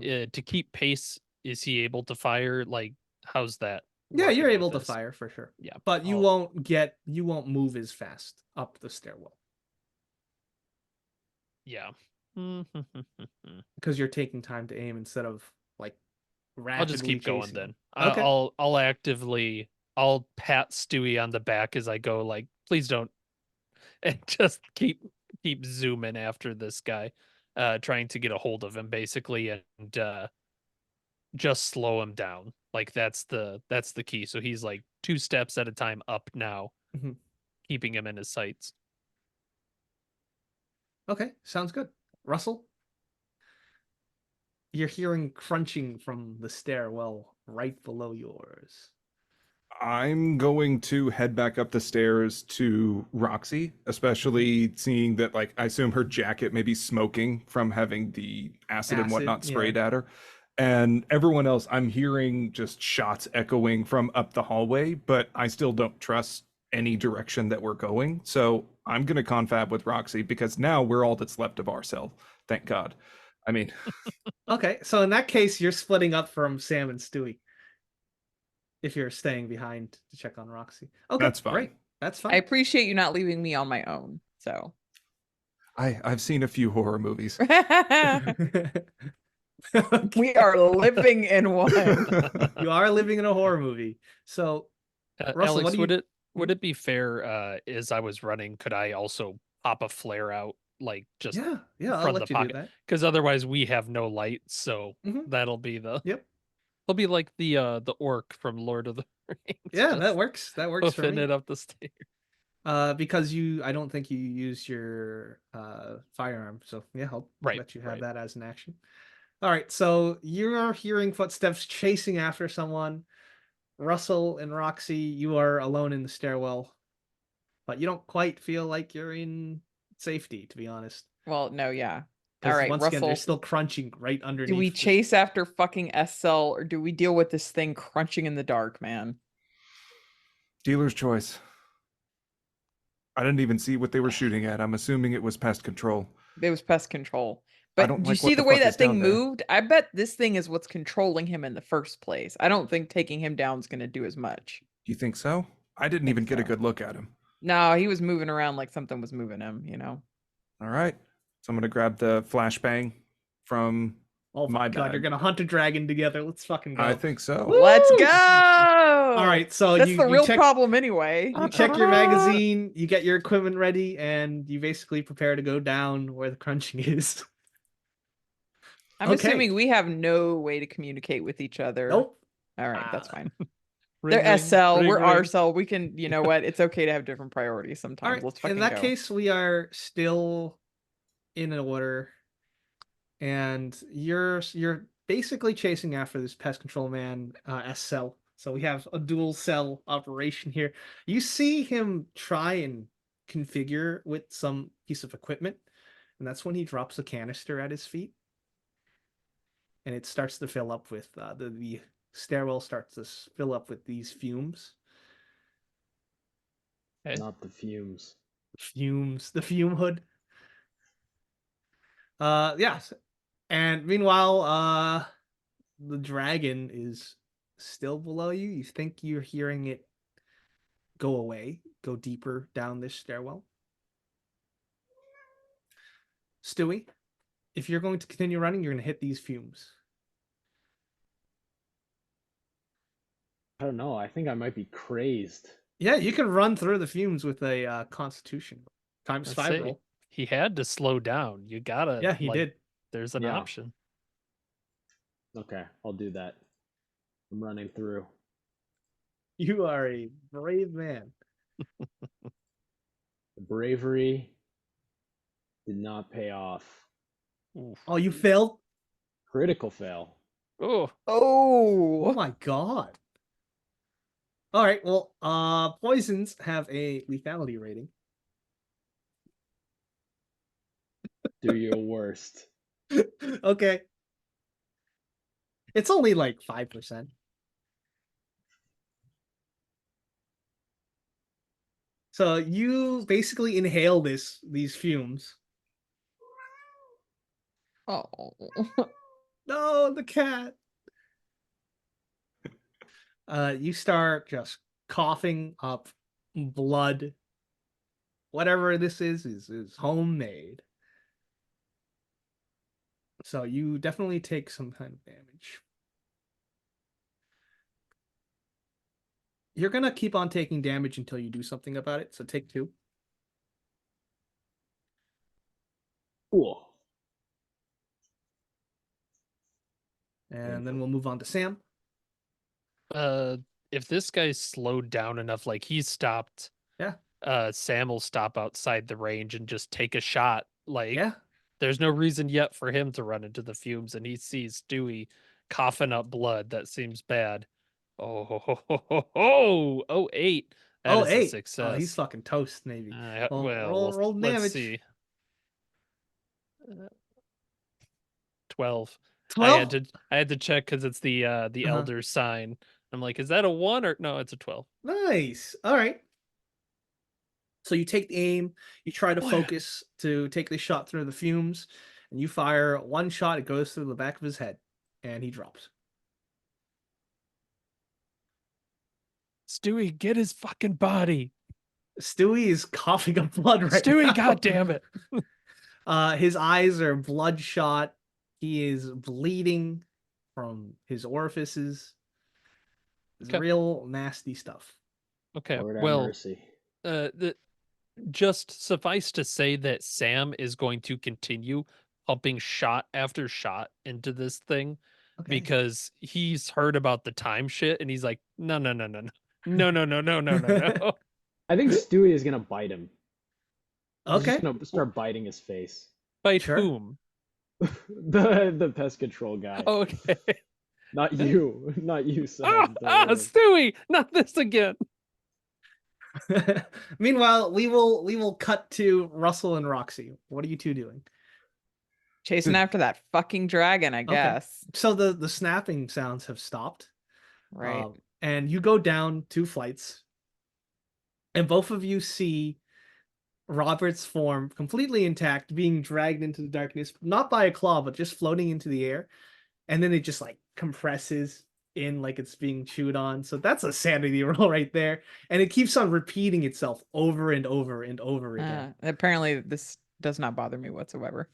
to keep pace, is he able to fire? Like, how's that? Yeah, you're working able with to this? fire for sure. Yeah, But you I'll- won't move as fast up the stairwell Yeah. because you're taking time to aim instead of like rapidly I'll just keep going chasing then. him. Okay. I'll pat Stewie on the back as I go, like, please don't, and just keep zooming after this guy, trying to get a hold of him basically, and just slow him down. Like that's the key. So he's like 2 steps at a time up now, Mhm. keeping him in his sights. Okay, sounds good. Russell, you're hearing crunching from the stairwell right below yours. I'm going to head back up the stairs to Roxy, especially seeing that, like, I assume her jacket may be smoking from having the acid and Acid, whatnot yeah. sprayed at her. And everyone else, I'm hearing just shots echoing from up the hallway, but I still don't trust any direction that we're going. So I'm going to confab with Roxy because now we're all that's left of our cell. Thank God. I mean, Okay, so in that case, you're splitting up from Sam and Stewie. If you're staying behind to check on Roxy. Okay, That's fine. Great. That's I fine. appreciate you not leaving me on my own. So I've seen a few horror movies. we are living in one. You are living in a horror movie. So Russell, Alex, what do you... would it be fair, as I was running, could I also pop a flare out, like just Yeah, I'll from let the you do pocket? that. Because otherwise we have no light, so Mhm. that'll be the Yep. it'll be like the orc from Lord of the Rings. Yeah, just that works. That works for hoofing me. it up the stairs. Because I don't think you used your firearm. So yeah, I'll Right, let you have right. that as an action. All right, so you're hearing footsteps chasing after someone. Russell and Roxy, you are alone in the stairwell, but you don't quite feel like you're in safety, to be honest. Well, no, yeah. All Because right, once again, they're Russell. still crunching right Do underneath. we this- chase after fucking SL or do we deal with this thing crunching in the dark, man? Dealer's choice. I didn't even see what they were shooting at. I'm assuming it was pest control. It was pest control. I But don't do you like see what the the way fuck is that thing down there. moved? I bet this thing is what's controlling him in the first place. I don't think taking him down is going to do as much. You think so? I didn't Think even get a so. good look at him. No, he was moving around like something was moving him, you know? All right. So I'm going to grab the flashbang from Oh my my god, you're bag. gonna hunt a dragon together. Let's fucking go. I think so. Let's Woo! go! All right, so That's you, the you real check, problem anyway. you check your magazine, you get your equipment ready, and you basically prepare to go down where the crunching is. I'm Okay. assuming we have no way to communicate with each other. Nope. All right, that's Ah. fine. Ring, They're ring, SL, ring, we're ring. RSL. We can, you know what? It's okay to have different priorities All sometimes. right. Let's fucking In that go. case, we are still in an order, and you're basically chasing after this pest control man, S cell. So we have a dual cell operation here. You see him try and configure with some piece of equipment, and that's when he drops a canister at his feet, and it starts to fill up with the stairwell starts to fill up with these fumes. Okay. Not the fumes. Fumes, the fume hood. Yes. And meanwhile, the dragon is still below you. You think you're hearing it go away, go deeper down this stairwell. Stewie, if you're going to continue running, you're going to hit these fumes. I don't know. I think I might be crazed. Yeah, you can run through the fumes with a Constitution times Let's 5 see. roll. He had to slow down. You gotta. Yeah, he did. There's an Yeah. option. Okay, I'll do that. I'm running through. You are a brave man. The bravery did not pay off. Oof. Oh, you failed? Critical fail. Oh, Oh Oh, my god. All right, well, poisons have a lethality rating. Do your worst. Okay. It's only like 5%. So you basically inhale these fumes. oh. No, the cat. You start just coughing up blood. Whatever this is homemade. So you definitely take some kind of damage. You're gonna keep on taking damage until you do something about it. So take 2. Cool. And then we'll move on to Sam. if this guy's slowed down enough, like he's stopped. Yeah. Sam will stop outside the range and just take a shot. Like, Yeah. there's no reason yet for him to run into the fumes, and he sees Stewie coughing up blood. That seems bad. Oh, 8. That is a 8. success. Oh, he's fucking toast, maybe. Well, well, roll damage. let's see. 12. 12. I had to check because it's the elder sign. I'm like, is that a 1 or no? It's a 12. Nice. All right. So you take the aim, you try to focus to take this shot through the fumes, and you fire one shot. It goes through the back of his head, and he drops. Stewie, get his fucking body. Stewie is coughing up blood right now. Stewie, goddamn it. His eyes are bloodshot. He is bleeding from his orifices. It's Okay. real nasty stuff. Okay, Lord have well, mercy. just suffice to say that Sam is going to continue pumping shot after shot into this thing Okay. because he's heard about the time shit and he's like, no. No. I think Stewie is gonna bite him. He's Okay. just gonna start biting his face. Bite Sure. whom? The pest control guy. Okay. Not you. Not you, Ah, Sam. Don't worry. Stewie, not this again. Meanwhile, we will cut to Russell and Roxy. What are you two doing? Chasing after that fucking dragon, I guess. So the snapping sounds have stopped. Right. And you go down 2 flights, and both of you see Robert's form completely intact, being dragged into the darkness, not by a claw, but just floating into the air. And then it just like compresses in like it's being chewed on. So that's a sanity roll right there. And it keeps on repeating itself over and over and over again. Apparently, this does not bother me whatsoever.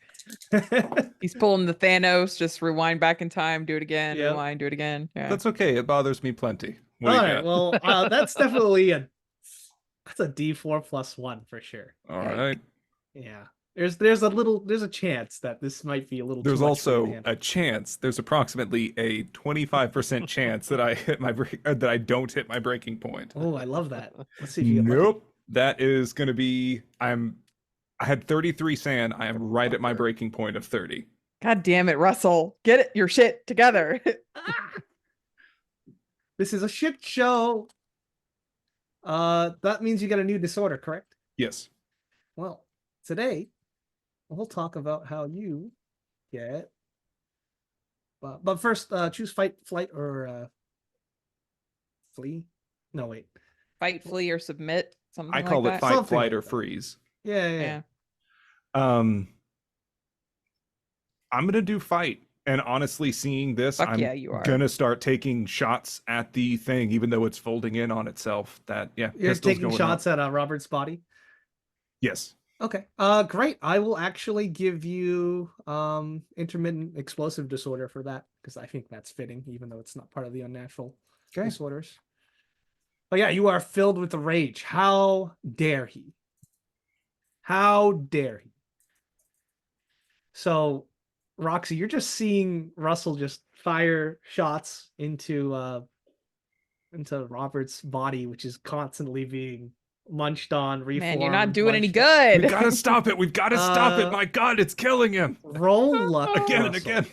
He's pulling the Thanos, just rewind back in time, do it again, Yep. rewind, do it again. Yeah. That's okay. It bothers me plenty. What do All you right, got? well, that's definitely that's a D4 plus 1 for sure. All right. Yeah. There's a chance that this might be a little There's too much for you to also handle. a chance. There's approximately a 25% chance that I hit my that I don't hit my breaking point. Oh, I love that. Let's see if you get lucky. Nope. That is going to be. I had 33 sand. I am right at my breaking point of 30. God damn it, Russell. Get it, your shit together. This is a shit show. That means you get a new disorder, correct? Yes. Well, today we'll talk about how you get. But first, choose fight, flight, or flee. No, wait. Fight, flee, or submit. Something I like call it that. fight, Something flight, like or that. freeze. Yeah. I'm gonna do fight. And honestly, seeing this, Fuck I'm yeah, you are. gonna start taking shots at the thing, even though it's folding in on itself. You're pistol's taking going shots up. at Robert's body. Yes. Okay. Great. I will actually give you intermittent explosive disorder for that because I think that's fitting, even though it's not part of the unnatural Okay. disorders. But yeah, you are filled with rage. How dare he? How dare he? So, Roxy, you're just seeing Russell just fire shots into Robert's body, which is constantly being munched on, reformed. Man, you're not doing any munched on. good. We gotta stop it. We've gotta stop it. My God, it's killing him. Roll luck Again and Russell. again.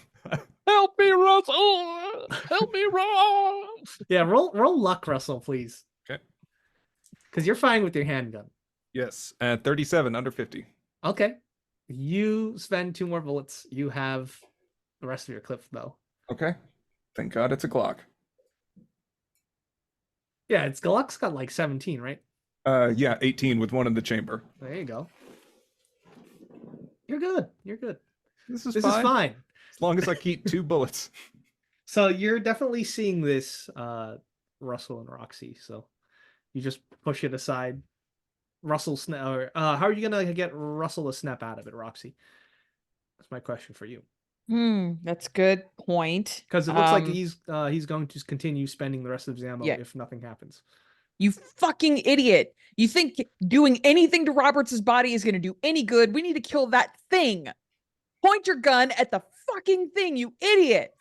Help me, Russell! Help me, Russell! Yeah, roll luck, Russell, please. Okay. Because you're fine with your handgun. Yes. 37, under 50. Okay. You spend 2 more bullets. You have the rest of your clip, though. Okay. Thank God it's a Glock. Yeah, it's Gluck's got like 17, right? Yeah, 18 with one in the chamber. There you go. You're good. You're good. This is This fine. is fine. As long as I keep 2 bullets. So you're definitely seeing this, Russell and Roxy. So you just push it aside. Russell snap. How are you gonna get Russell to snap out of it, Roxy? That's my question for you. That's good point. Because it looks like he's going to continue spending the rest of his ammo Yeah. if nothing happens. You fucking idiot. You think doing anything to Roberts' body is going to do any good? We need to kill that thing. Point your gun at the fucking thing, you idiot.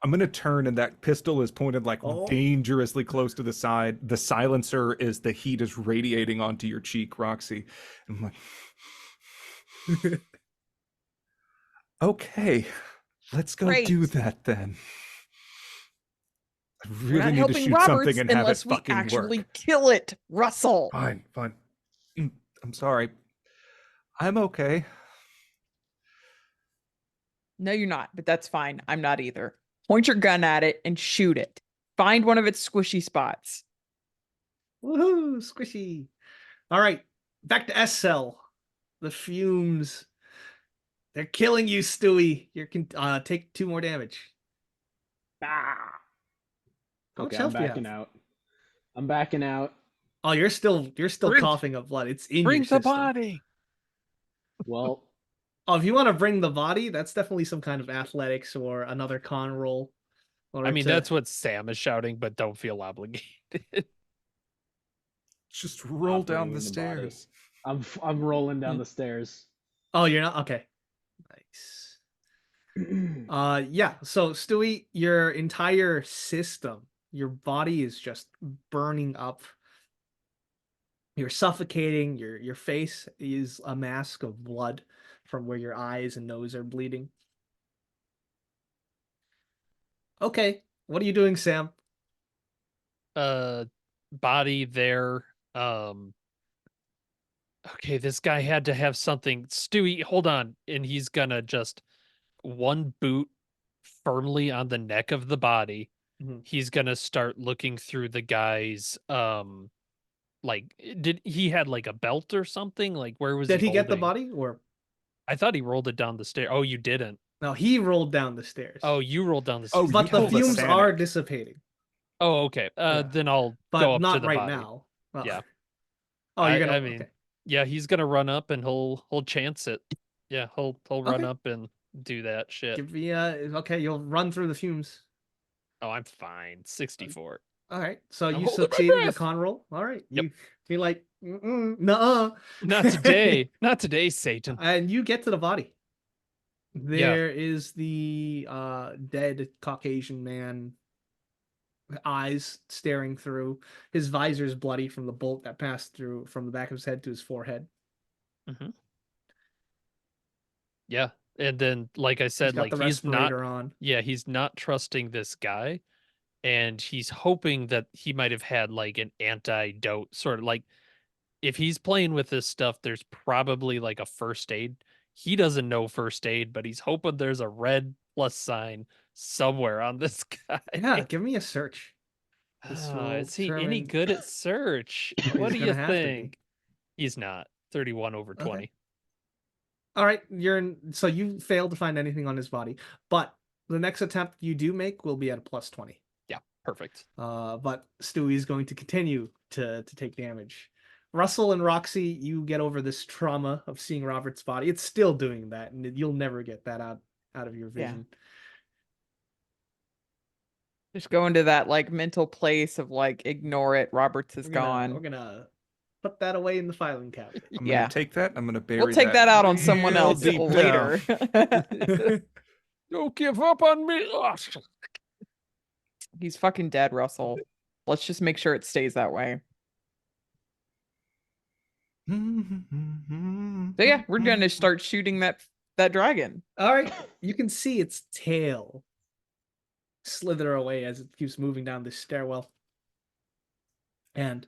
I'm gonna turn, and that pistol is pointed like dangerously close to the side. The silencer is the heat is radiating onto your cheek, Roxy. I'm like, okay, let's go Great. do that then. I We're really not need to helping shoot Roberts something and have it unless we fucking actually work. kill it, Russell. Fine. I'm sorry. I'm okay. No, you're not, but that's fine. I'm not either. Point your gun at it and shoot it. Find one of its squishy spots. Woohoo! Squishy. All right, back to S cell. The fumes. They're killing you, Stewie. You can take 2 more damage. Ah. How much Okay, I'm health do you backing have? out. I'm backing out. Oh, you're still Bring- coughing up blood. It's in Bring your the system. body. Well, Oh, if you want to bring the body, that's definitely some kind of athletics or another con roll. I mean, that's what Sam is shouting, but don't feel obligated. Just roll Not down bringing the the body. stairs. I'm rolling down the stairs. Oh, you're not? Okay. Nice. Yeah. So, Stewie, your entire system, your body is just burning up. You're suffocating. Your face is a mask of blood from where your eyes and nose are bleeding. Okay. What are you doing, Sam? Body there. Okay, this guy had to have something. Stewie, hold on. And he's gonna just one boot firmly on the neck of the body. Mhm. He's gonna start looking through the guy's like did he had like a belt or something? Like where was Did he he get the holding? body or I thought he rolled it down the stair. Oh, you didn't. no? He rolled down the stairs. Oh, you rolled down the Oh, stairs. you but the told us, fumes are Sanic. dissipating. Oh, okay. Yeah. Then I'll go But up to not the right body. now. Oh. Yeah. Oh, you're gonna. I mean, Okay. yeah, he's gonna run up and he'll chance it. Yeah, he'll run Okay. up and do that shit. Give me okay. You'll run through the fumes. Oh, I'm fine. 64. All right. So I'm you holding my succeeded your breath. con roll. All right. Yep. You feel like nuh-uh. Not today. Not today, Satan. And you get to the body. Yeah. There is the dead Caucasian man, eyes staring through. His visor is bloody from the bolt that passed through from the back of his head to his forehead. Mm-hmm. Yeah. And then, like I He's said, got like the he's not. respirator on. Yeah, he's not trusting this guy, and he's hoping that he might have had like an antidote, sort of like if he's playing with this stuff, there's probably like a first aid. He doesn't know first aid, but he's hoping there's a red plus sign somewhere on this guy. Yeah, give me a search. This will Is he any determine good at search? What do gonna you have to be. think? He's not. 31 over 20. All right, so you failed to find anything on his body, but the next attempt you do make will be at a +20. Yeah, perfect. But Stewie's going to continue to take damage. Russell and Roxy, you get over this trauma of seeing Robert's body. It's still doing that, and you'll never get that out of your Yeah. vision. Just go into that like mental place of like ignore it. Roberts is We're gone. gonna put that away in the filing cabinet. I'm Yeah. gonna take that. I'm gonna bury We'll take that out on someone real else deep down. later. Don't give up on me. He's fucking dead, Russell. Let's just make sure it stays that way. So yeah, we're gonna start shooting that dragon. All right, you can see its tail slither away as it keeps moving down this stairwell. And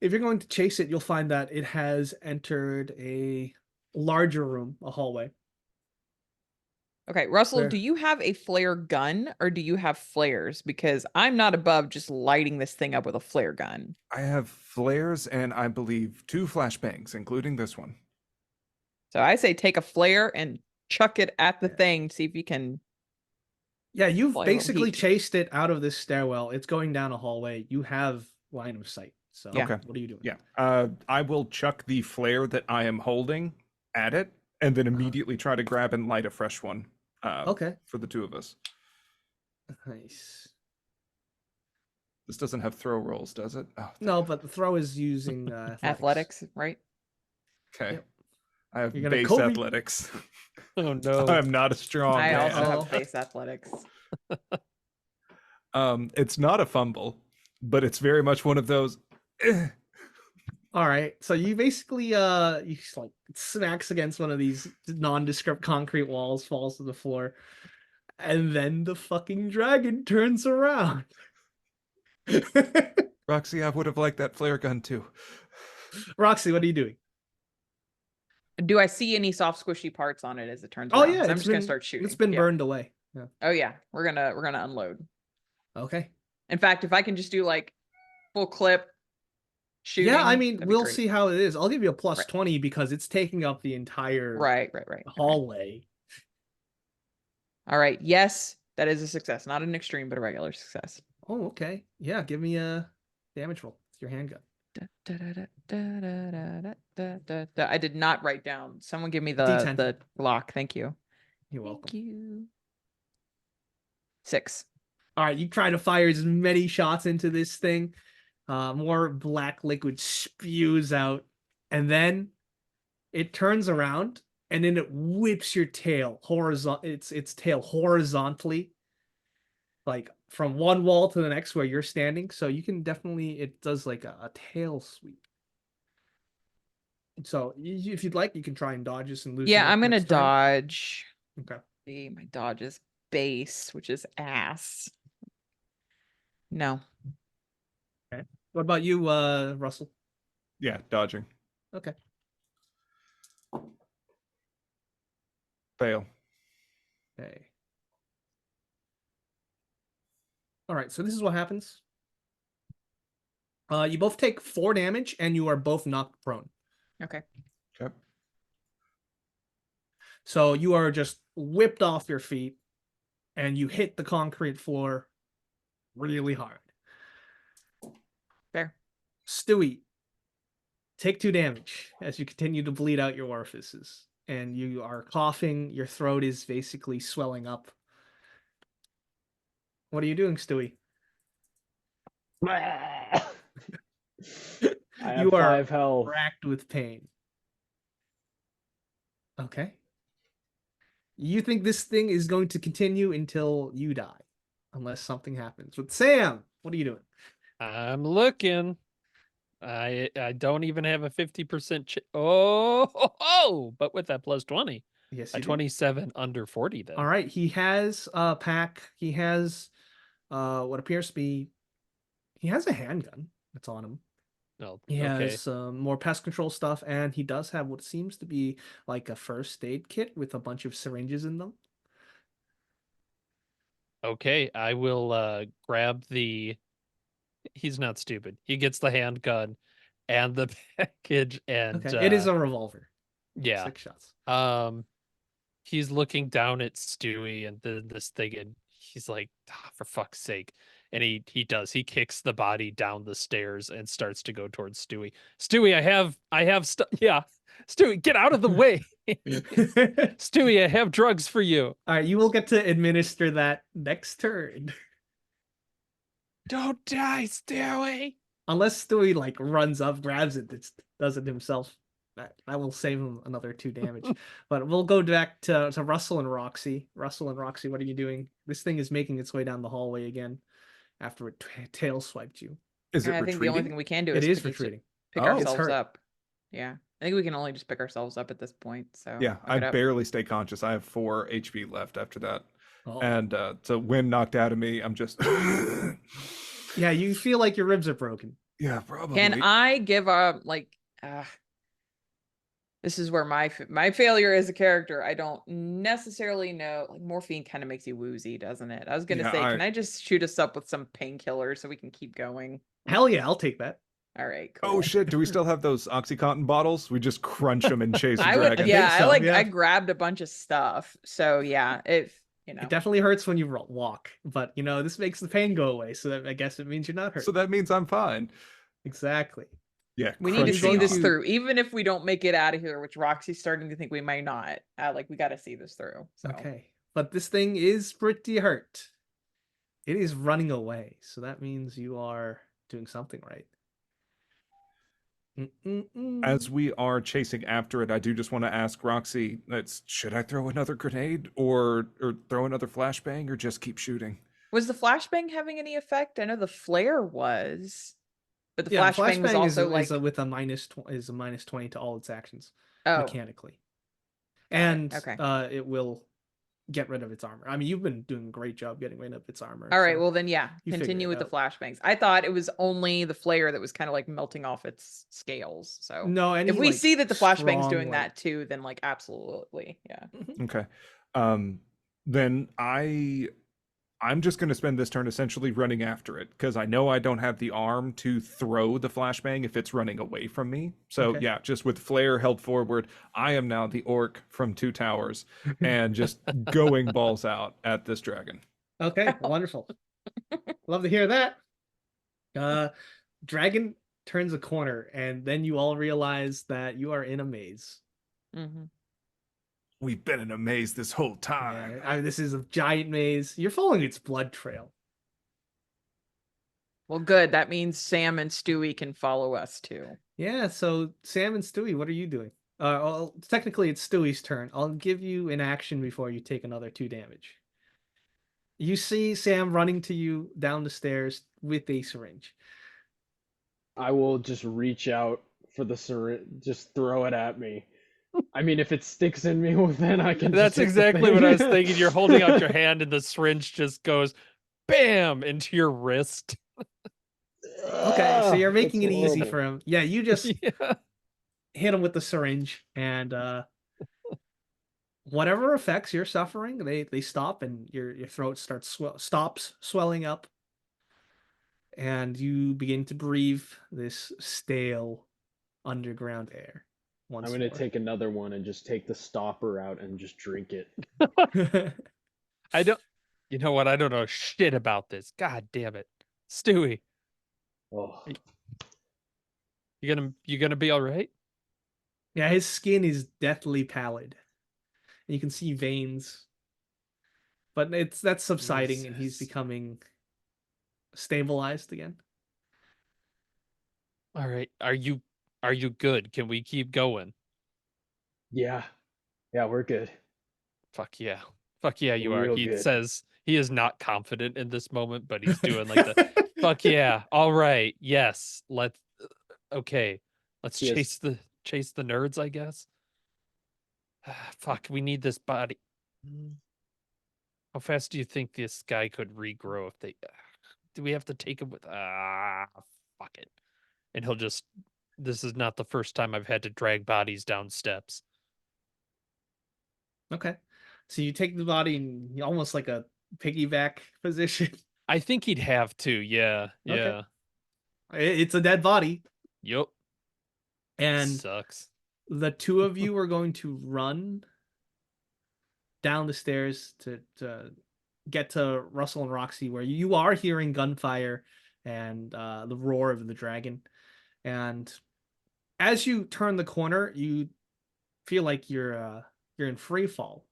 if you're going to chase it, you'll find that it has entered a larger room, a hallway. Okay, Russell, Where? do you have a flare gun or do you have flares? Because I'm not above just lighting this thing up with a flare gun. I have flares and I believe 2 flashbangs, including this one. So I say take a flare and chuck it at the thing, see if you can. Yeah, you've Apply a little basically heat. chased it out of this stairwell. It's going down a hallway. You have line of sight. So Yeah. Okay. what are you doing? Yeah. I will chuck the flare that I am holding at it and then immediately try to grab and light a fresh one. Okay. For the 2 of us. Nice. This doesn't have throw rolls, does it? Oh, No, but the throw is using Athletics, right? okay. Yep. I have You're gonna base Kobe. athletics. Oh no. I'm not a strong I man. also Oh. have base athletics. It's not a fumble, but it's very much one of those. "Eh." All right. So you basically you just like it smacks against one of these nondescript concrete walls, falls to the floor, and then the fucking dragon turns around. Roxy, I would have liked that flare gun too. Roxy, what are you doing? Do I see any soft squishy parts on it as it turns Oh around? yeah, 'Cause I'm it's just gonna been- start shooting. It's been Yeah. burned away. Yeah. Oh yeah, we're gonna unload. Okay. In fact, if I can just do like full clip shooting. Yeah, I mean, that'd be we'll great. see how it is. I'll give you a plus Right. 20 because it's taking up the entire Right. hallway. All right. Yes, that is a success. Not an extreme, but a regular success. Oh, okay. Yeah, give me a damage roll. It's your handgun. I did not write down. Someone give me D10. the Glock. Thank you. You're welcome. Thank you. 6. All right, you try to fire as many shots into this thing. More black liquid spews out, and then it turns around, and then it whips your tail its tail horizontally, like from one wall to the next where you're standing. So you can definitely it does like a tail sweep. So if you'd like, you can try and dodge this and lose. Yeah, I'm gonna dodge. Okay. See, my dodge is base, which is ass. No. Okay. What about you, Russell? Yeah, dodging. Okay. Fail. Okay. All right, so this is what happens. You both take 4 damage, and you are both knocked prone. Okay. Okay. So you are just whipped off your feet, and you hit the concrete floor really hard. Fair. Stewie, take 2 damage as you continue to bleed out your orifices. And you are coughing, your throat is basically swelling up. What are you doing, Stewie? I have You are 5 health. racked with pain. Okay. You think this thing is going to continue until you die, unless something happens. But Sam, what are you doing? I'm looking. I don't even have a 50% oh, but with that plus 20, Yes, a you do. 27 under 40 then. All right, he has a pack. He has what appears to be he has a handgun that's on him. Oh, He okay. has some more pest control stuff, and he does have what seems to be like a first aid kit with a bunch of syringes in them. Okay, I will grab the he's not stupid. He gets the handgun and the package and Okay, it is a revolver. yeah. 6 shots. He's looking down at Stewie and this thing, and he's like, for fuck's sake. And he kicks the body down the stairs and starts to go towards Stewie. Stewie, I have stuff. Yeah. Stewie, get out of the way. Stewie, I have drugs for you. All right, you will get to administer that next turn. Don't die, Stewie. Unless Stewie like runs up, grabs it, does it himself. That will save him another 2 damage. But we'll go back to Russell and Roxy. Russell and Roxy, what are you doing? This thing is making its way down the hallway again after it tail swiped you. Is it And I think the only thing retreating? we can do It is is pick, retreating. pick Oh. It's ourselves hurt. up. Yeah. I think we can only just pick ourselves up at this point. So Yeah, I'll I get up. barely stay conscious. I have 4 HP left after that. Oh. And so when knocked out of me, I'm just Yeah, you feel like your ribs are broken. yeah, probably. Can I give a this is where my failure as a character. I don't necessarily know. Like morphine kind of makes you woozy, doesn't it? I was gonna Yeah, say, can I just shoot us up with some painkillers so we can keep going? Hell yeah, I'll take that. All right, cool. Oh shit, do we still have those OxyContin bottles? We just crunch them and chase a I would, dragon. yeah, so, yeah. I grabbed a bunch of stuff. So yeah, if you know, It definitely hurts when you walk, but this makes the pain go away. So that, I guess it means you're not hurt. So that means I'm fine. Exactly. Yeah, we need to crunch see them this up. through, even if we don't make it out of here, which Roxy's starting to think we might not. We got to see this through. So. Okay, but this thing is pretty hurt. It is running away, so that means you are doing something right. As we are chasing after it, I do just want to ask Roxy, should I throw another grenade or throw another flashbang or just keep shooting? Was the flashbang having any effect? I know the flare was, but the Yeah, flashbang was also is with a minus 20 to all its actions mechanically, and okay. It will get rid of its armor. I mean, you've been doing a great job getting rid of its armor. All right, so well then, yeah, you figure continue it with the out. flashbangs. I thought it was only the flare that was kind of like melting off its scales. So No, if we see that the flashbang's strong doing light. that too, then like absolutely, yeah. Okay. Then I'm just going to spend this turn essentially running after it because I know I don't have the arm to throw the flashbang if it's running away from me. So Okay. yeah, just with flare held forward, I am now the orc from Two Towers and just going balls out at this dragon. Okay, wonderful. Love to hear that. Dragon turns a corner, and then you all realize that you are in a maze. Mm-hmm. We've been in a maze this whole time. Yeah, this is a giant maze. You're following its blood trail. Well, good. That means Sam and Stewie can follow us too. Yeah, so Sam and Stewie, what are you doing? Well, technically, it's Stewie's turn. I'll give you an action before you take another 2 damage. You see Sam running to you down the stairs with a syringe. I will just reach out for the syringe, just throw it at me. I mean, if it sticks in me, well, then I can. That's just hit the exactly what I was thing. thinking. You're holding out your hand and the syringe just goes bam into your wrist. Okay, so you're That's making it easy horrible. for him. Yeah, you just Yeah. hit him with the syringe, and whatever effects you're suffering, they stop, and your throat stops swelling up, and you begin to breathe this stale underground air I'm once gonna more. take another one and just take the stopper out and just drink it. I don't. You know what? I don't know shit about this. God damn it, Stewie. Oh, You gonna be all right? Yeah, his skin is deathly pallid, and you can see veins, but that's subsiding, and he's Jesus. becoming stabilized again. All right. Are you good? Can we keep going? Yeah, yeah, we're good. Fuck yeah. Fuck yeah, you are. Real He good. says he is not confident in this moment, but he's doing like the fuck yeah. All right. Yes. Okay. Let's He has chase the nerds, I guess. Fuck, we need this body. How fast do you think this guy could regrow if they do we have to take him with fuck it. And he'll just this is not the first time I've had to drag bodies down steps. Okay, so you take the body in almost like a piggyback position. I think he'd have to, yeah. Okay, Yeah. it's a dead body, Yup. and Sucks. the two of you are going to run down the stairs to get to Russell and Roxy, where you are hearing gunfire and the roar of the dragon. And as you turn the corner, you feel like you're in free fall,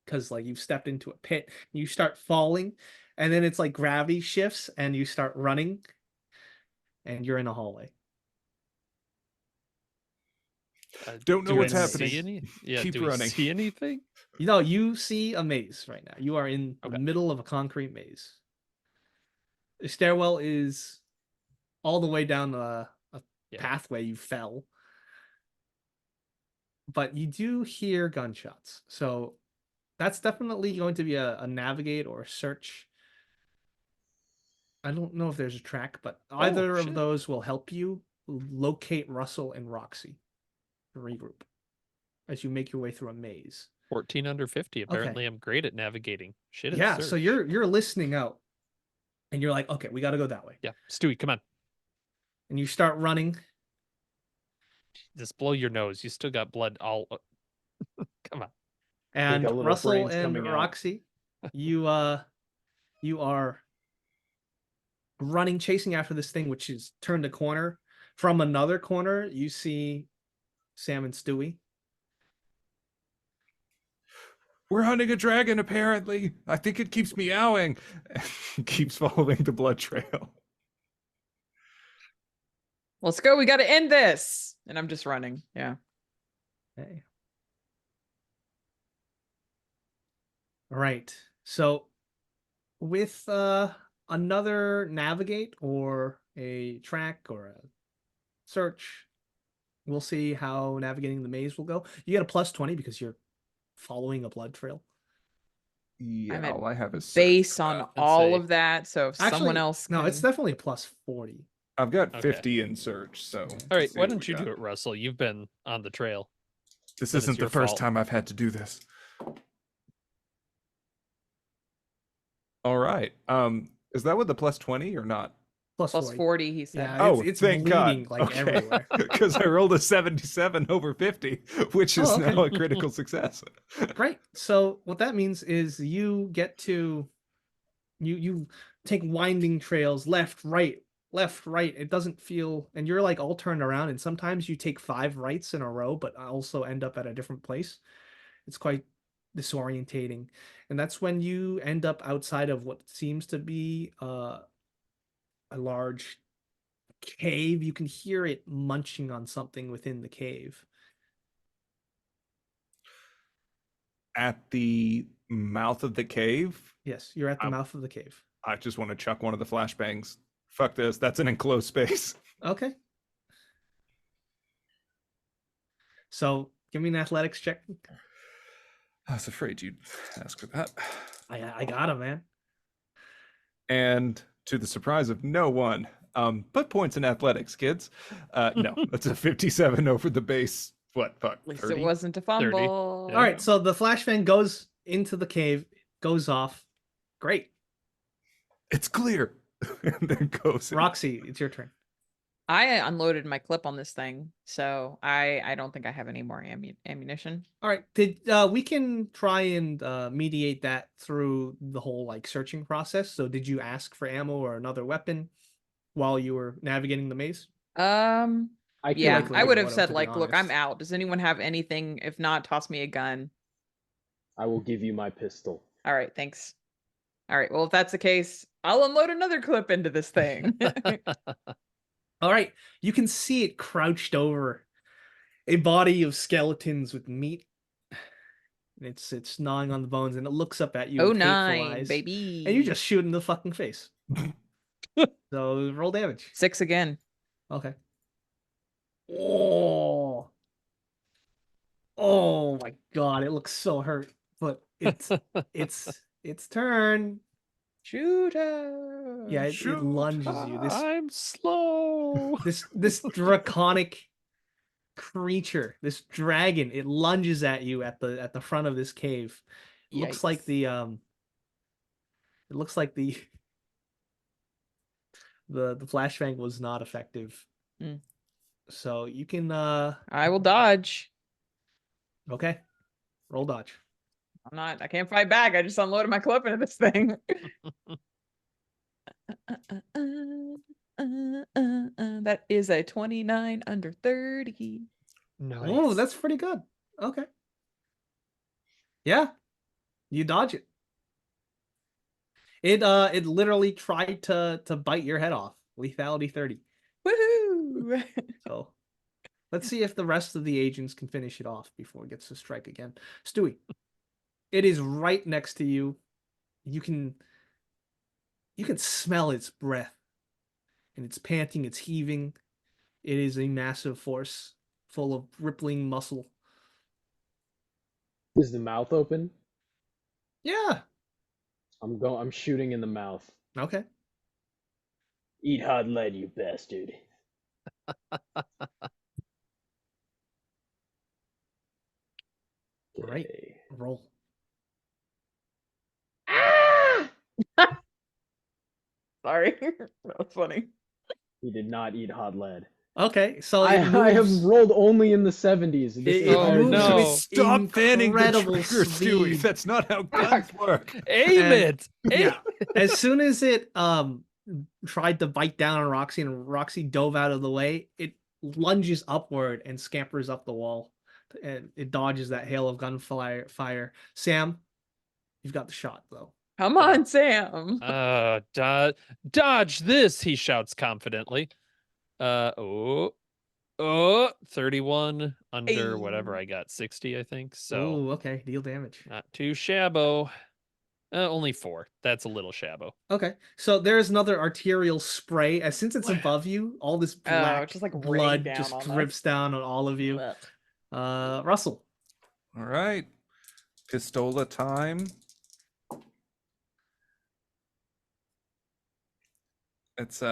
because like you've stepped into a pit. You start falling, and then it's like gravity shifts, and you start running, and you're in a hallway. Don't know Do we what's happening. see any? Yeah, Keep do we running. see anything? You know, you see a maze right now. You are in the Okay. middle of a concrete maze. The stairwell is all the way down a Yeah. pathway you fell. But you do hear gunshots. So that's definitely going to be a navigate or a search. I don't know if there's a track, but either of shit. those will help you locate Russell and Roxy to regroup as you make your way through a maze. 14 under 50. Apparently I'm great at navigating. Shit at Yeah, so search. you're listening out, and you're like, okay, we got to go that way. Yeah. Stewie, come on. And you start running. Just blow your nose. You still got blood all come on. And got little Russell brains and coming out. Roxy, you are running, chasing after this thing, which is turned a corner. From another corner, you see Sam and Stewie. We're hunting a dragon, apparently. I think it keeps meowing. Keeps following the blood trail. Let's go. We got to end this. And I'm just running. Yeah. Hey. All right. So with another navigate or a track or a search, we'll see how navigating the maze will go. You get a +20 because you're following a blood trail. Yeah, I'm at all I have is search Base for on that. all say- of that. So if Actually, someone else no, it's can- definitely a +40. I've got Okay. 50 in search, so. All right, let's see why what don't we you got. do it, Russell? You've been on the trail. This Then it's isn't the your first fault. time I've had to do this. All right. Is that with the +20 or not? +40, he said. Yeah, Oh, it's thank bleeding God. like everywhere. Because I rolled a 77 over 50, which is Oh, okay. now a critical success. Great. So what that means is you get to you take winding trails left, right, left, right. It doesn't feel, and you're like all turned around, and sometimes you take 5 rights in a row, but also end up at a different place. It's quite disorientating. And that's when you end up outside of what seems to be a large cave. You can hear it munching on something within the cave. At the mouth of the cave, Yes, you're at the Um, mouth of the cave. I just want to chuck one of the flashbangs. Fuck this. That's an enclosed space. Okay. So give me an athletics check. I was afraid you'd ask for that. I got him, man. And to the surprise of no one, but points in athletics, kids. No, that's a 57 over the base. What, fuck, At least 30? it wasn't a 30. fumble. Yeah. All right, so the flashbang goes into the cave, goes off. Great. It's clear. And then goes in. Roxy, it's your turn. I unloaded my clip on this thing, so I don't think I have any more ammunition. All right, we can try and mediate that through the whole like searching process. So did you ask for ammo or another weapon while you were navigating the maze? Um, I can yeah, likely I would have would have, said to be like, look, I'm honest. out. Does anyone have anything? If not, toss me a gun. I will give you my pistol. All right, thanks. All right, well, if that's the case, I'll unload another clip into this thing. All right, you can see it crouched over a body of skeletons with meat. It's gnawing on the bones, and it looks up at you Oh, with hateful 9, eyes. baby. And you just shoot in the fucking face. So roll damage. 6 again. Okay. Oh. Oh my god, it looks so hurt. But it's turn. Shooter. Yeah, it Shoot. lunges you. I'm slow. This draconic creature, this dragon, it lunges at you at the front of this cave. Looks like Yikes. it looks like the flashbang was not effective. Mm. So you can I will dodge. okay. Roll dodge. I can't fight back. I just unloaded my clip into this thing. That is a 29 under 30. Nice. Oh, that's pretty good. Okay. Yeah. You dodge it. It literally tried to bite your head off. Lethality 30. Woohoo! So let's see if the rest of the agents can finish it off before it gets to strike again. Stewie, it is right next to you. You can smell its breath. And it's panting, it's heaving. It is a massive force full of rippling muscle. Is the mouth open? Yeah. I'm shooting in the mouth. Okay. Eat hot lead, you bastard. All right. Okay. Roll. Ah! Sorry. That was funny. He did not eat hot lead. Okay, so I it moves. have rolled only in the 70s. This It entire moves no. with Stop fanning the incredible trigger, Stewie. speed. That's not how guns work. Aim And- it. Yeah. As soon as it tried to bite down on Roxy and Roxy dove out of the way, it lunges upward and scampers up the wall. And it dodges that hail of gunfire. Sam, you've got the shot though. Come on, Sam. Dodge this, he shouts confidently. 31 under whatever I got, 60, I think. So Ooh, okay, deal damage. not too shabbo. Only 4. That's a little shabbo. Okay, so there's another arterial spray. As since it's above you, all this black it's just like raining blood down just on us. drips down on all of you. Blech. Russell. All right. Pistola time. It's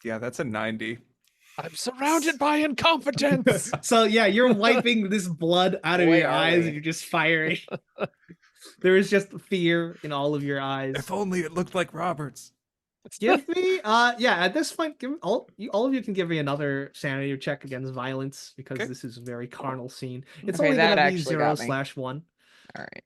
that's a 90. I'm surrounded by incompetence. So yeah, you're wiping this blood out of Boy, your are eyes we. and you're just firing. There is just fear in all of your eyes. If only it looked like Robert's. Give me at this point all of you can give me another sanity check against violence because Okay. this is a very carnal scene. It's Okay, only that gonna be actually got me. 0/1, All right.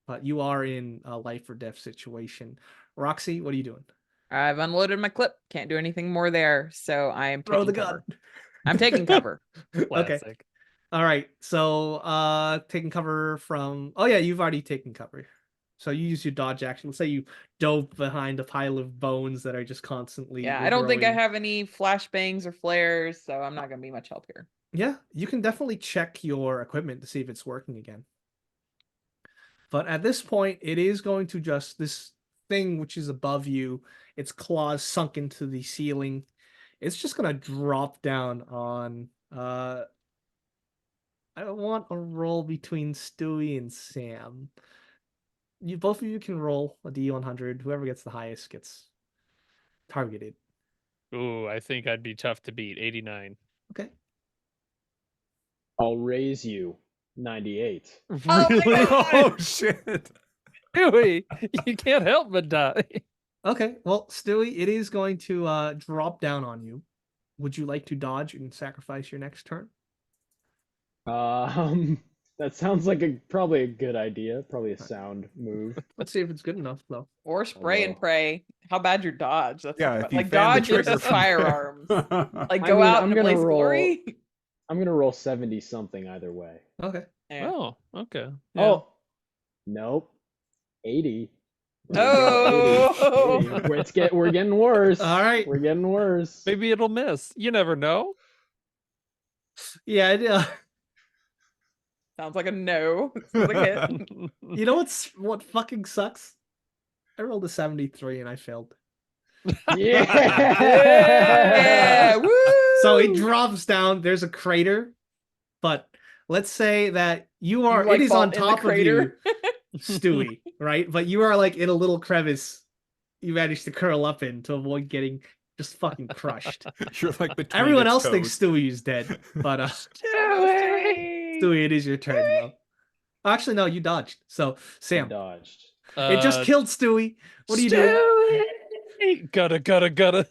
but you are in a life or death situation. Roxy, what are you doing? I've unloaded my clip. Can't do anything more there. So I am Throw taking the cover. gun. I'm taking cover. Okay. Classic. All right. So taking cover from oh yeah, you've already taken cover. So you use your dodge action. Let's say you dove behind a pile of bones that are just constantly. Yeah, I don't think I growing. have any flashbangs or flares, so I'm not gonna be much help here. Yeah, you can definitely check your equipment to see if it's working again. But at this point, it is going to just this thing which is above you, its claws sunk into the ceiling. It's just gonna drop down on I want a roll between Stewie and Sam. you both of you can roll a D100. Whoever gets the highest gets targeted. Ooh, I think I'd be tough to beat. 89. Okay. I'll raise you 98. Oh my Really? God! Oh shit! Stewie, you can't help but die. Okay. Well, Stewie, it is going to drop down on you. Would you like to dodge and sacrifice your next turn? That sounds like probably a good idea. Probably a sound move. Let's see if it's good enough, though. Or spray and Although- pray. How bad your dodge? That's Yeah, the if you like fan the dodge trigger versus from there. firearms. Like I go mean, out I'm in a gonna blaze of roll- glory. I'm gonna roll 70 something either way. Okay. Yeah. Oh, okay. Yeah. Oh, nope. 80. Oh. 80. We're getting worse. All right. We're getting worse. Maybe it'll miss. You never know. Yeah. Sounds like a no. Sounds like a hit. You know what fucking sucks? I rolled a 73 and I failed. Yeah. Yeah. Woo! So it drops down. There's a crater, but let's say that you are. You, like, it is fall on in the top of you, crater. Stewie, right? But you are like in a little crevice. You managed to curl up in to avoid getting just fucking crushed. You're like between Everyone its else thinks toes. Stewie's dead, but Stewie! Stewie, it is your turn though. Actually, no, you dodged. So Sam, Dodged. it just killed Stewie. What are you doing? Stewie! Gotta.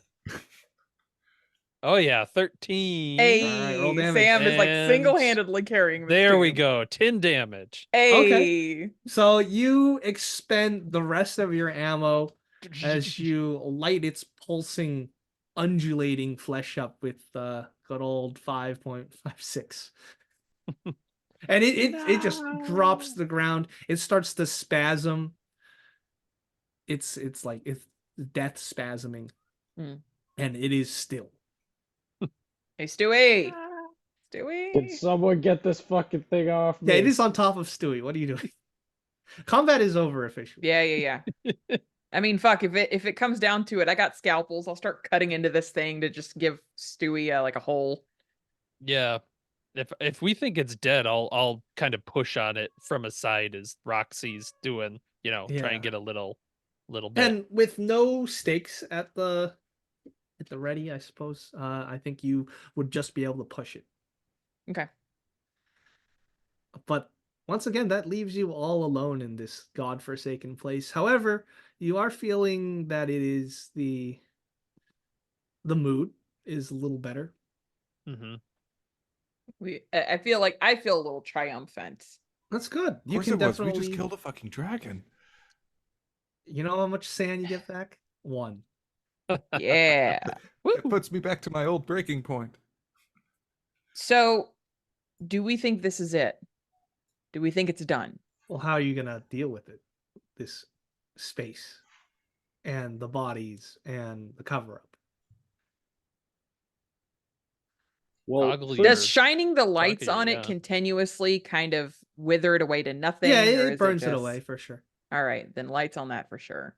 Oh yeah, 13. Hey, roll damage. Sam is like And single-handedly carrying this There we team. go. 10 damage. Hey. So you expend the rest of your ammo as you light its pulsing, undulating flesh up with good old 5.56. And it just drops to the ground. It starts to spasm. It's like it's death spasming. Hmm. And it is still. Hey, Stewie. Can Stewie. someone get this fucking thing off me? Yeah, it is on top of Stewie. What are you doing? Combat is over officially. Yeah. I mean, fuck. If it comes down to it, I got scalpels. I'll start cutting into this thing to just give Stewie like a hole. Yeah. If we think it's dead, I'll kind of push on it from a side as Roxy's doing, try Yeah. and get a little bit. And with no stakes at the ready, I suppose, I think you would just be able to push it. Okay. But once again, that leaves you all alone in this godforsaken place. However, you are feeling that it is the mood is a little better. Mhm. I feel a little triumphant. That's good. Of You course can it was. definitely. We just killed a fucking dragon. You know how much sand you get back? 1. Yeah. That puts me back to my old breaking point. So, do we think this is it? Do we think it's done? Well, how are you gonna deal with it? This space and the bodies and the cover up. Well, Ugly. first- Does shining the lights Fucking on it yeah. continuously kind of wither it away to nothing? Yeah, or it is burns it just- away for sure. All right, then lights on that for sure.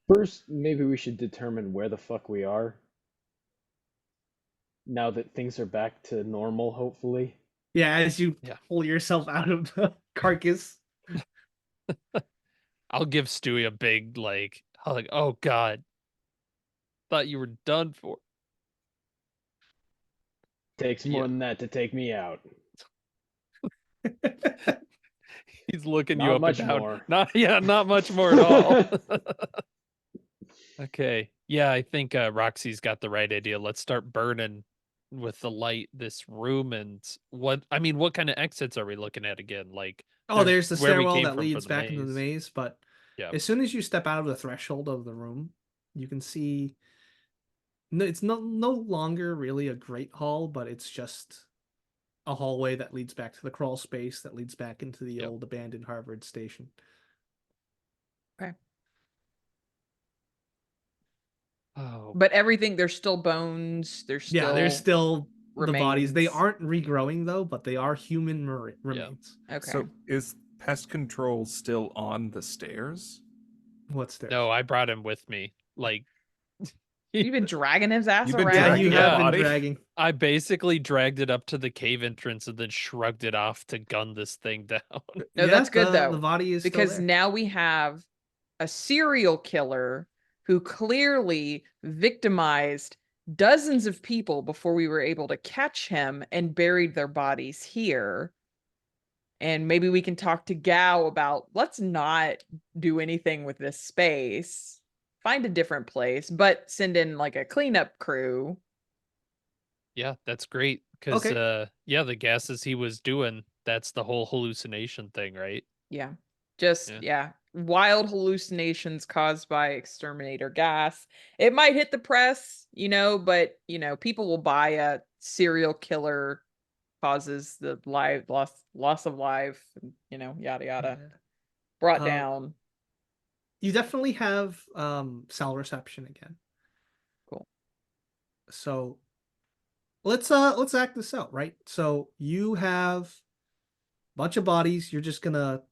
First, maybe we should determine where the fuck we are. Now that things are back to normal, hopefully. Yeah, as you Yeah. pull yourself out of the carcass. I'll give Stewie a big oh god. Thought you were done for. Takes Yeah. more than that to take me out. He's looking Not you up much and down. more. Not much more at all. Okay. Yeah, I think Roxy's got the right idea. Let's start burning with the light this room. And what kind of exits are we looking at again? Like, Oh, there's the where we stairwell came that from for leads the back into the maze. maze, but Yeah. as soon as you step out of the threshold of the room, you can see no, it's no longer really a great hall, but it's just a hallway that leads back to the crawl space that leads back into the Yep. old abandoned Harvard station. Oh, But everything, there's still bones. There's still Yeah, there's still the bodies. They remains. aren't regrowing though, but they are human remains. Okay. So is pest control still on the stairs? What's there? no, I brought him with me. Like, You've been dragging his ass You've been around. Yeah, dragging you that have been body? dragging. I basically dragged it up to the cave entrance and then shrugged it off to gun this thing down. No, Yeah, that's good the though, body is still because there. now we have a serial killer who clearly victimized dozens of people before we were able to catch him and buried their bodies here. And maybe we can talk to Gao about let's not do anything with this space. Find a different place, but send in like a cleanup crew. Yeah, that's great. Because Okay. yeah, the gases he was doing, that's the whole hallucination thing, right? Yeah. Just, Yeah. yeah. Wild hallucinations caused by exterminator gas. It might hit the press, but, people will buy a serial killer causes the loss of life, yada yada. Yeah. Brought Uh, down. You definitely have cell reception again. Cool. So let's act this out, right? So you have a bunch of bodies. You're just gonna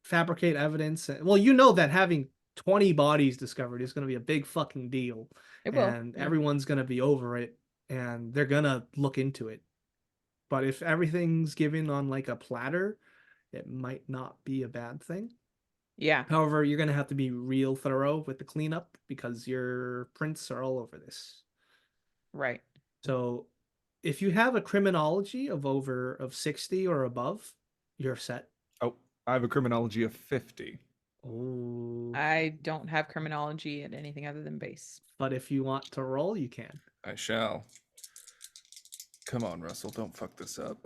fabricate evidence. Well, you know that having 20 bodies discovered is gonna be a big fucking deal, It will. and Yeah. everyone's gonna be over it, and they're gonna look into it. But if everything's given on like a platter, it might not be a bad thing. Yeah. However, you're gonna have to be real thorough with the cleanup because your prints are all over this. Right. So if you have a criminology of 60 or above, you're set. Oh, I have a criminology of 50. Oh. I don't have criminology at anything other than base. But if you want to roll, you can. I shall. Come on, Russell, don't fuck this up.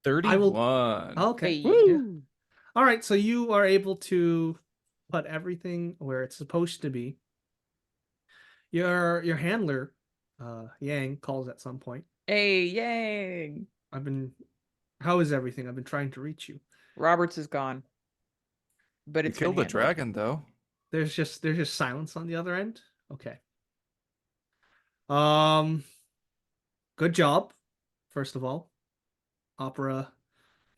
31. Okay. Hey. Yeah. All right, so you are able to put everything where it's supposed to be. Your handler, Yang, calls at some point. Hey, yay. How is everything? I've been trying to reach you. Roberts is gone. But You it's been killed the handled. dragon, though. There's just silence on the other end. Okay. Um, good job. First of all, opera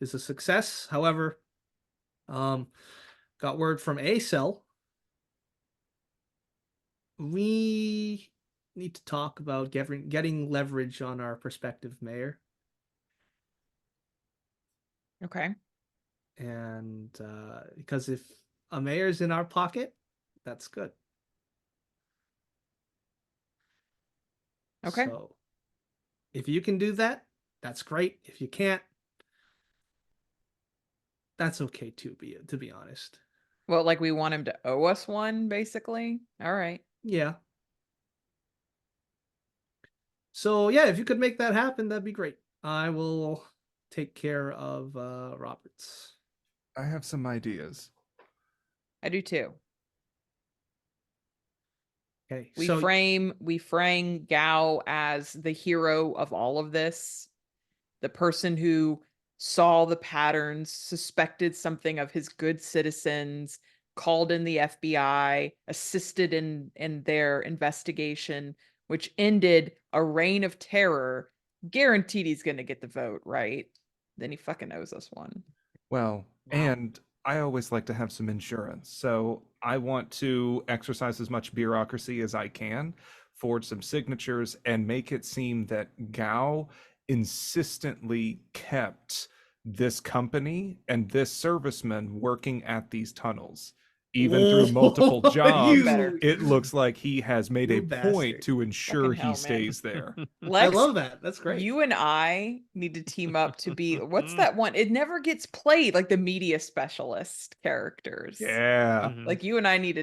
is a success. However, got word from A cell. We need to talk about getting leverage on our prospective mayor. Okay. And because if a mayor's in our pocket, that's good. Okay. So if you can do that, that's great. If you can't, that's okay too, to be honest. Well, like we want him to owe us one, basically. All right. Yeah. So yeah, if you could make that happen, that'd be great. I will take care of Roberts. I have some ideas. I do too. Okay. We So frame Gao as the hero of all of this, the person who saw the patterns, suspected something of his good citizens, called in the FBI, assisted in their investigation, which ended a reign of terror. Guaranteed he's going to get the vote, right? Then he fucking owes us one. Well, Wow. and I always like to have some insurance. So I want to exercise as much bureaucracy as I can, forge some signatures, and make it seem that Gao insistently kept this company and this serviceman working at these tunnels. Even through multiple jobs, Better. it looks like he has made You a point bastard. to ensure Fucking hell, he man. stays there. I Lex, love that. That's great. you and I need to team up to be what's that one? It never gets played, like the media specialist characters. Yeah. Mhm. Like you and I need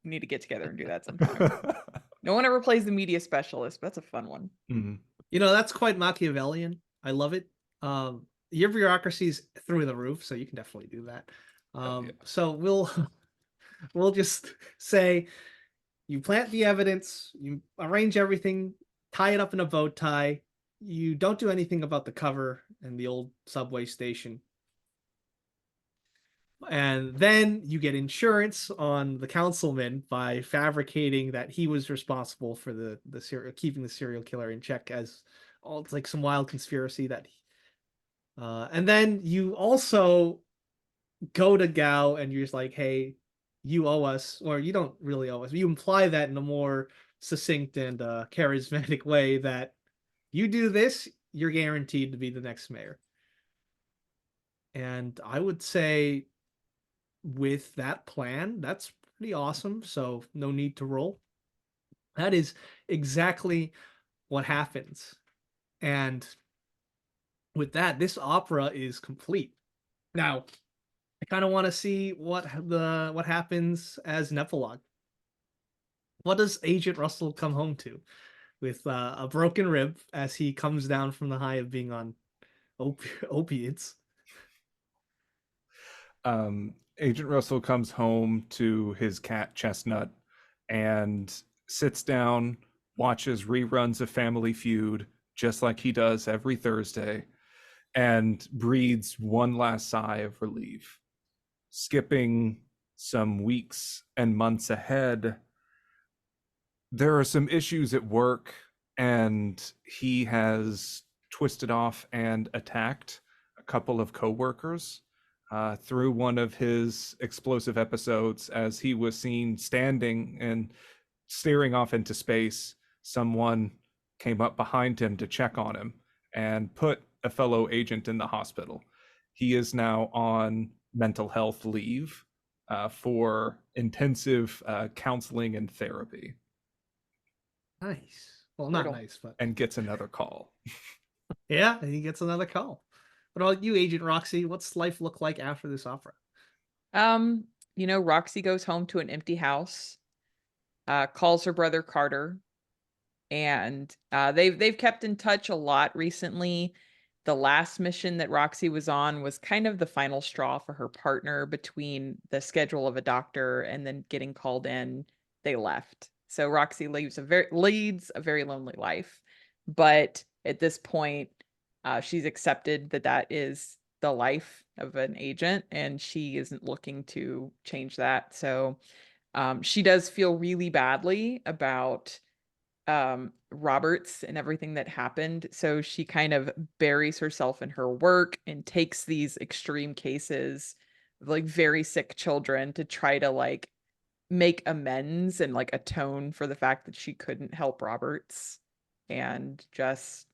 to get together and do that sometime. No one ever plays the media specialist, but that's a fun one. Mhm. You know, that's quite Machiavellian. I love it. Your bureaucracy's through the roof, so you can definitely do that. Hell yeah. So we'll just say you plant the evidence, you arrange everything, tie it up in a bow tie. You don't do anything about the cover and the old subway station. And then you get insurance on the councilman by fabricating that he was responsible for keeping the serial killer in check as it's like some wild conspiracy that and then you also go to Gao and you're just like, hey, you owe us, or you don't really owe us. You imply that in a more succinct and charismatic way that you do this, you're guaranteed to be the next mayor. And I would say with that plan, that's pretty awesome. So no need to roll. That is exactly what happens. And with that, this opera is complete. Now, I kind of want to see what happens as an epilogue. What does Agent Russell come home to with a broken rib as he comes down from the high of being on opiates? Agent Russell comes home to his cat Chestnut and sits down, watches reruns of Family Feud, just like he does every Thursday, and breathes one last sigh of relief. Skipping some weeks and months ahead, there are some issues at work, and he has twisted off and attacked a couple of coworkers through one of his explosive episodes. As he was seen standing and staring off into space, someone came up behind him to check on him and put a fellow agent in the hospital. He is now on mental health leave for intensive counseling and therapy. Nice. Well, not Brutal. nice, but And gets another call. yeah, he gets another call. What about you, Agent Roxy? What's life look like after this opera? Roxy goes home to an empty house, calls her brother Carter, and they've kept in touch a lot recently. The last mission that Roxy was on was kind of the final straw for her partner. Between the schedule of a doctor and then getting called in, they left. So Roxy leads a very lonely life. But at this point, she's accepted that is the life of an agent, and she isn't looking to change that. So she does feel really badly about Roberts and everything that happened. So she kind of buries herself in her work and takes these extreme cases of like very sick children to try to like make amends and like atone for the fact that she couldn't help Roberts. And just,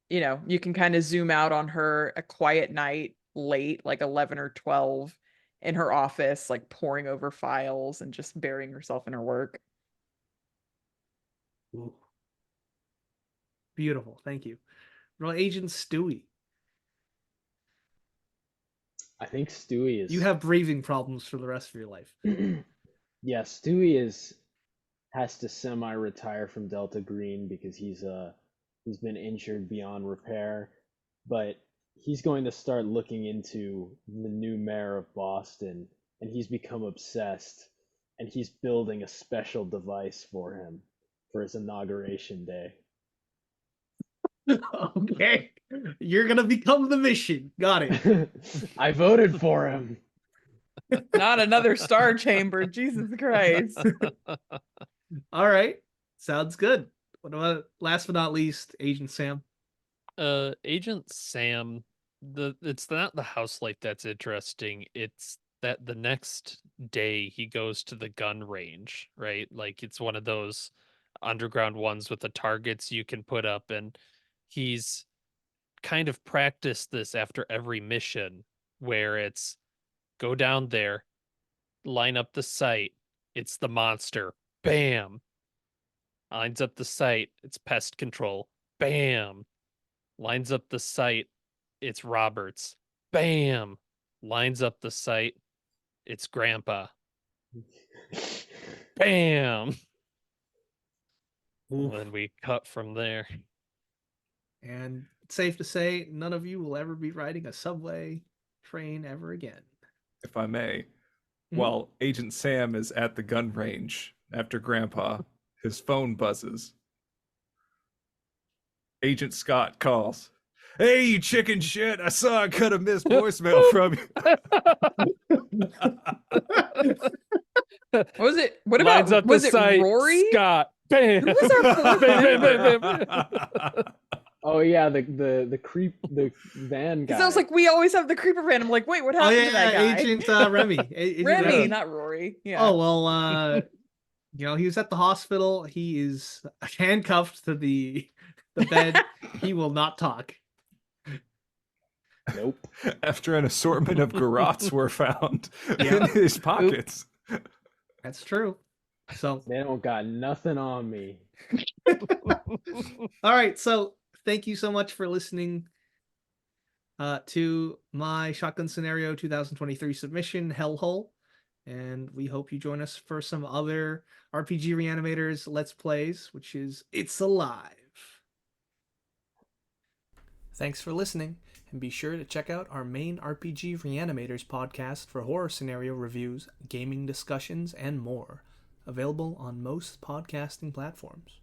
you can kind of zoom out on her a quiet night late, like 11 or 12 in her office, like poring over files and just burying herself in her work. Ooh. Beautiful. Thank you. Well, Agent Stewie, I think Stewie is. you have breathing problems for the rest of your life. Yeah, Stewie has to semi-retire from Delta Green because he's been injured beyond repair, but he's going to start looking into the new mayor of Boston, and he's become obsessed, and he's building a special device for him for his inauguration day. Okay. You're going to become the mission. Got it. I voted for him. Not another star chamber. Jesus Christ. All right. Sounds good. What about, last but not least, Agent Sam? Agent Sam, it's not the house life that's interesting. It's that the next day he goes to the gun range, right? Like it's one of those underground ones with the targets you can put up, and he's kind of practiced this after every mission where it's go down there, line up the sight, it's the monster, bam. Lines up the sight, it's pest control, bam. Lines up the sight, it's Roberts, bam. Lines up the sight, it's Grandpa, bam. Oof. Then we cut from there. And it's safe to say none of you will ever be riding a subway train ever again. If I may, Mhm. while Agent Sam is at the gun range after Grandpa, his phone buzzes. Agent Scott calls. Hey, you chicken shit! I saw I got a missed voicemail from you. What was it? What Lines about up the was it sight, Rory? Scott, bam. Who was our fourth Bam, bam, member? bam, bam. Oh yeah, the van guy. Because I was like, we always have the creeper van. I'm like, wait, what Oh happened yeah, to that guy? Agent Remy. Agent Remy, Yeah. not Rory. Yeah. Oh well, he was at the hospital. He is handcuffed to the bed. He will not talk. Nope. After an assortment of garrots were found Yeah. in his pockets. That's true. So, They don't got nothing on me. all right. So, thank you so much for listening to my Shotgun Scenario 2023 submission, Hellhole. And we hope you join us for some other RPG Reanimators Let's Plays, which is It's Alive. Thanks for listening, and be sure to check out our main RPG Reanimators podcast for horror scenario reviews, gaming discussions, and more. Available on most podcasting platforms.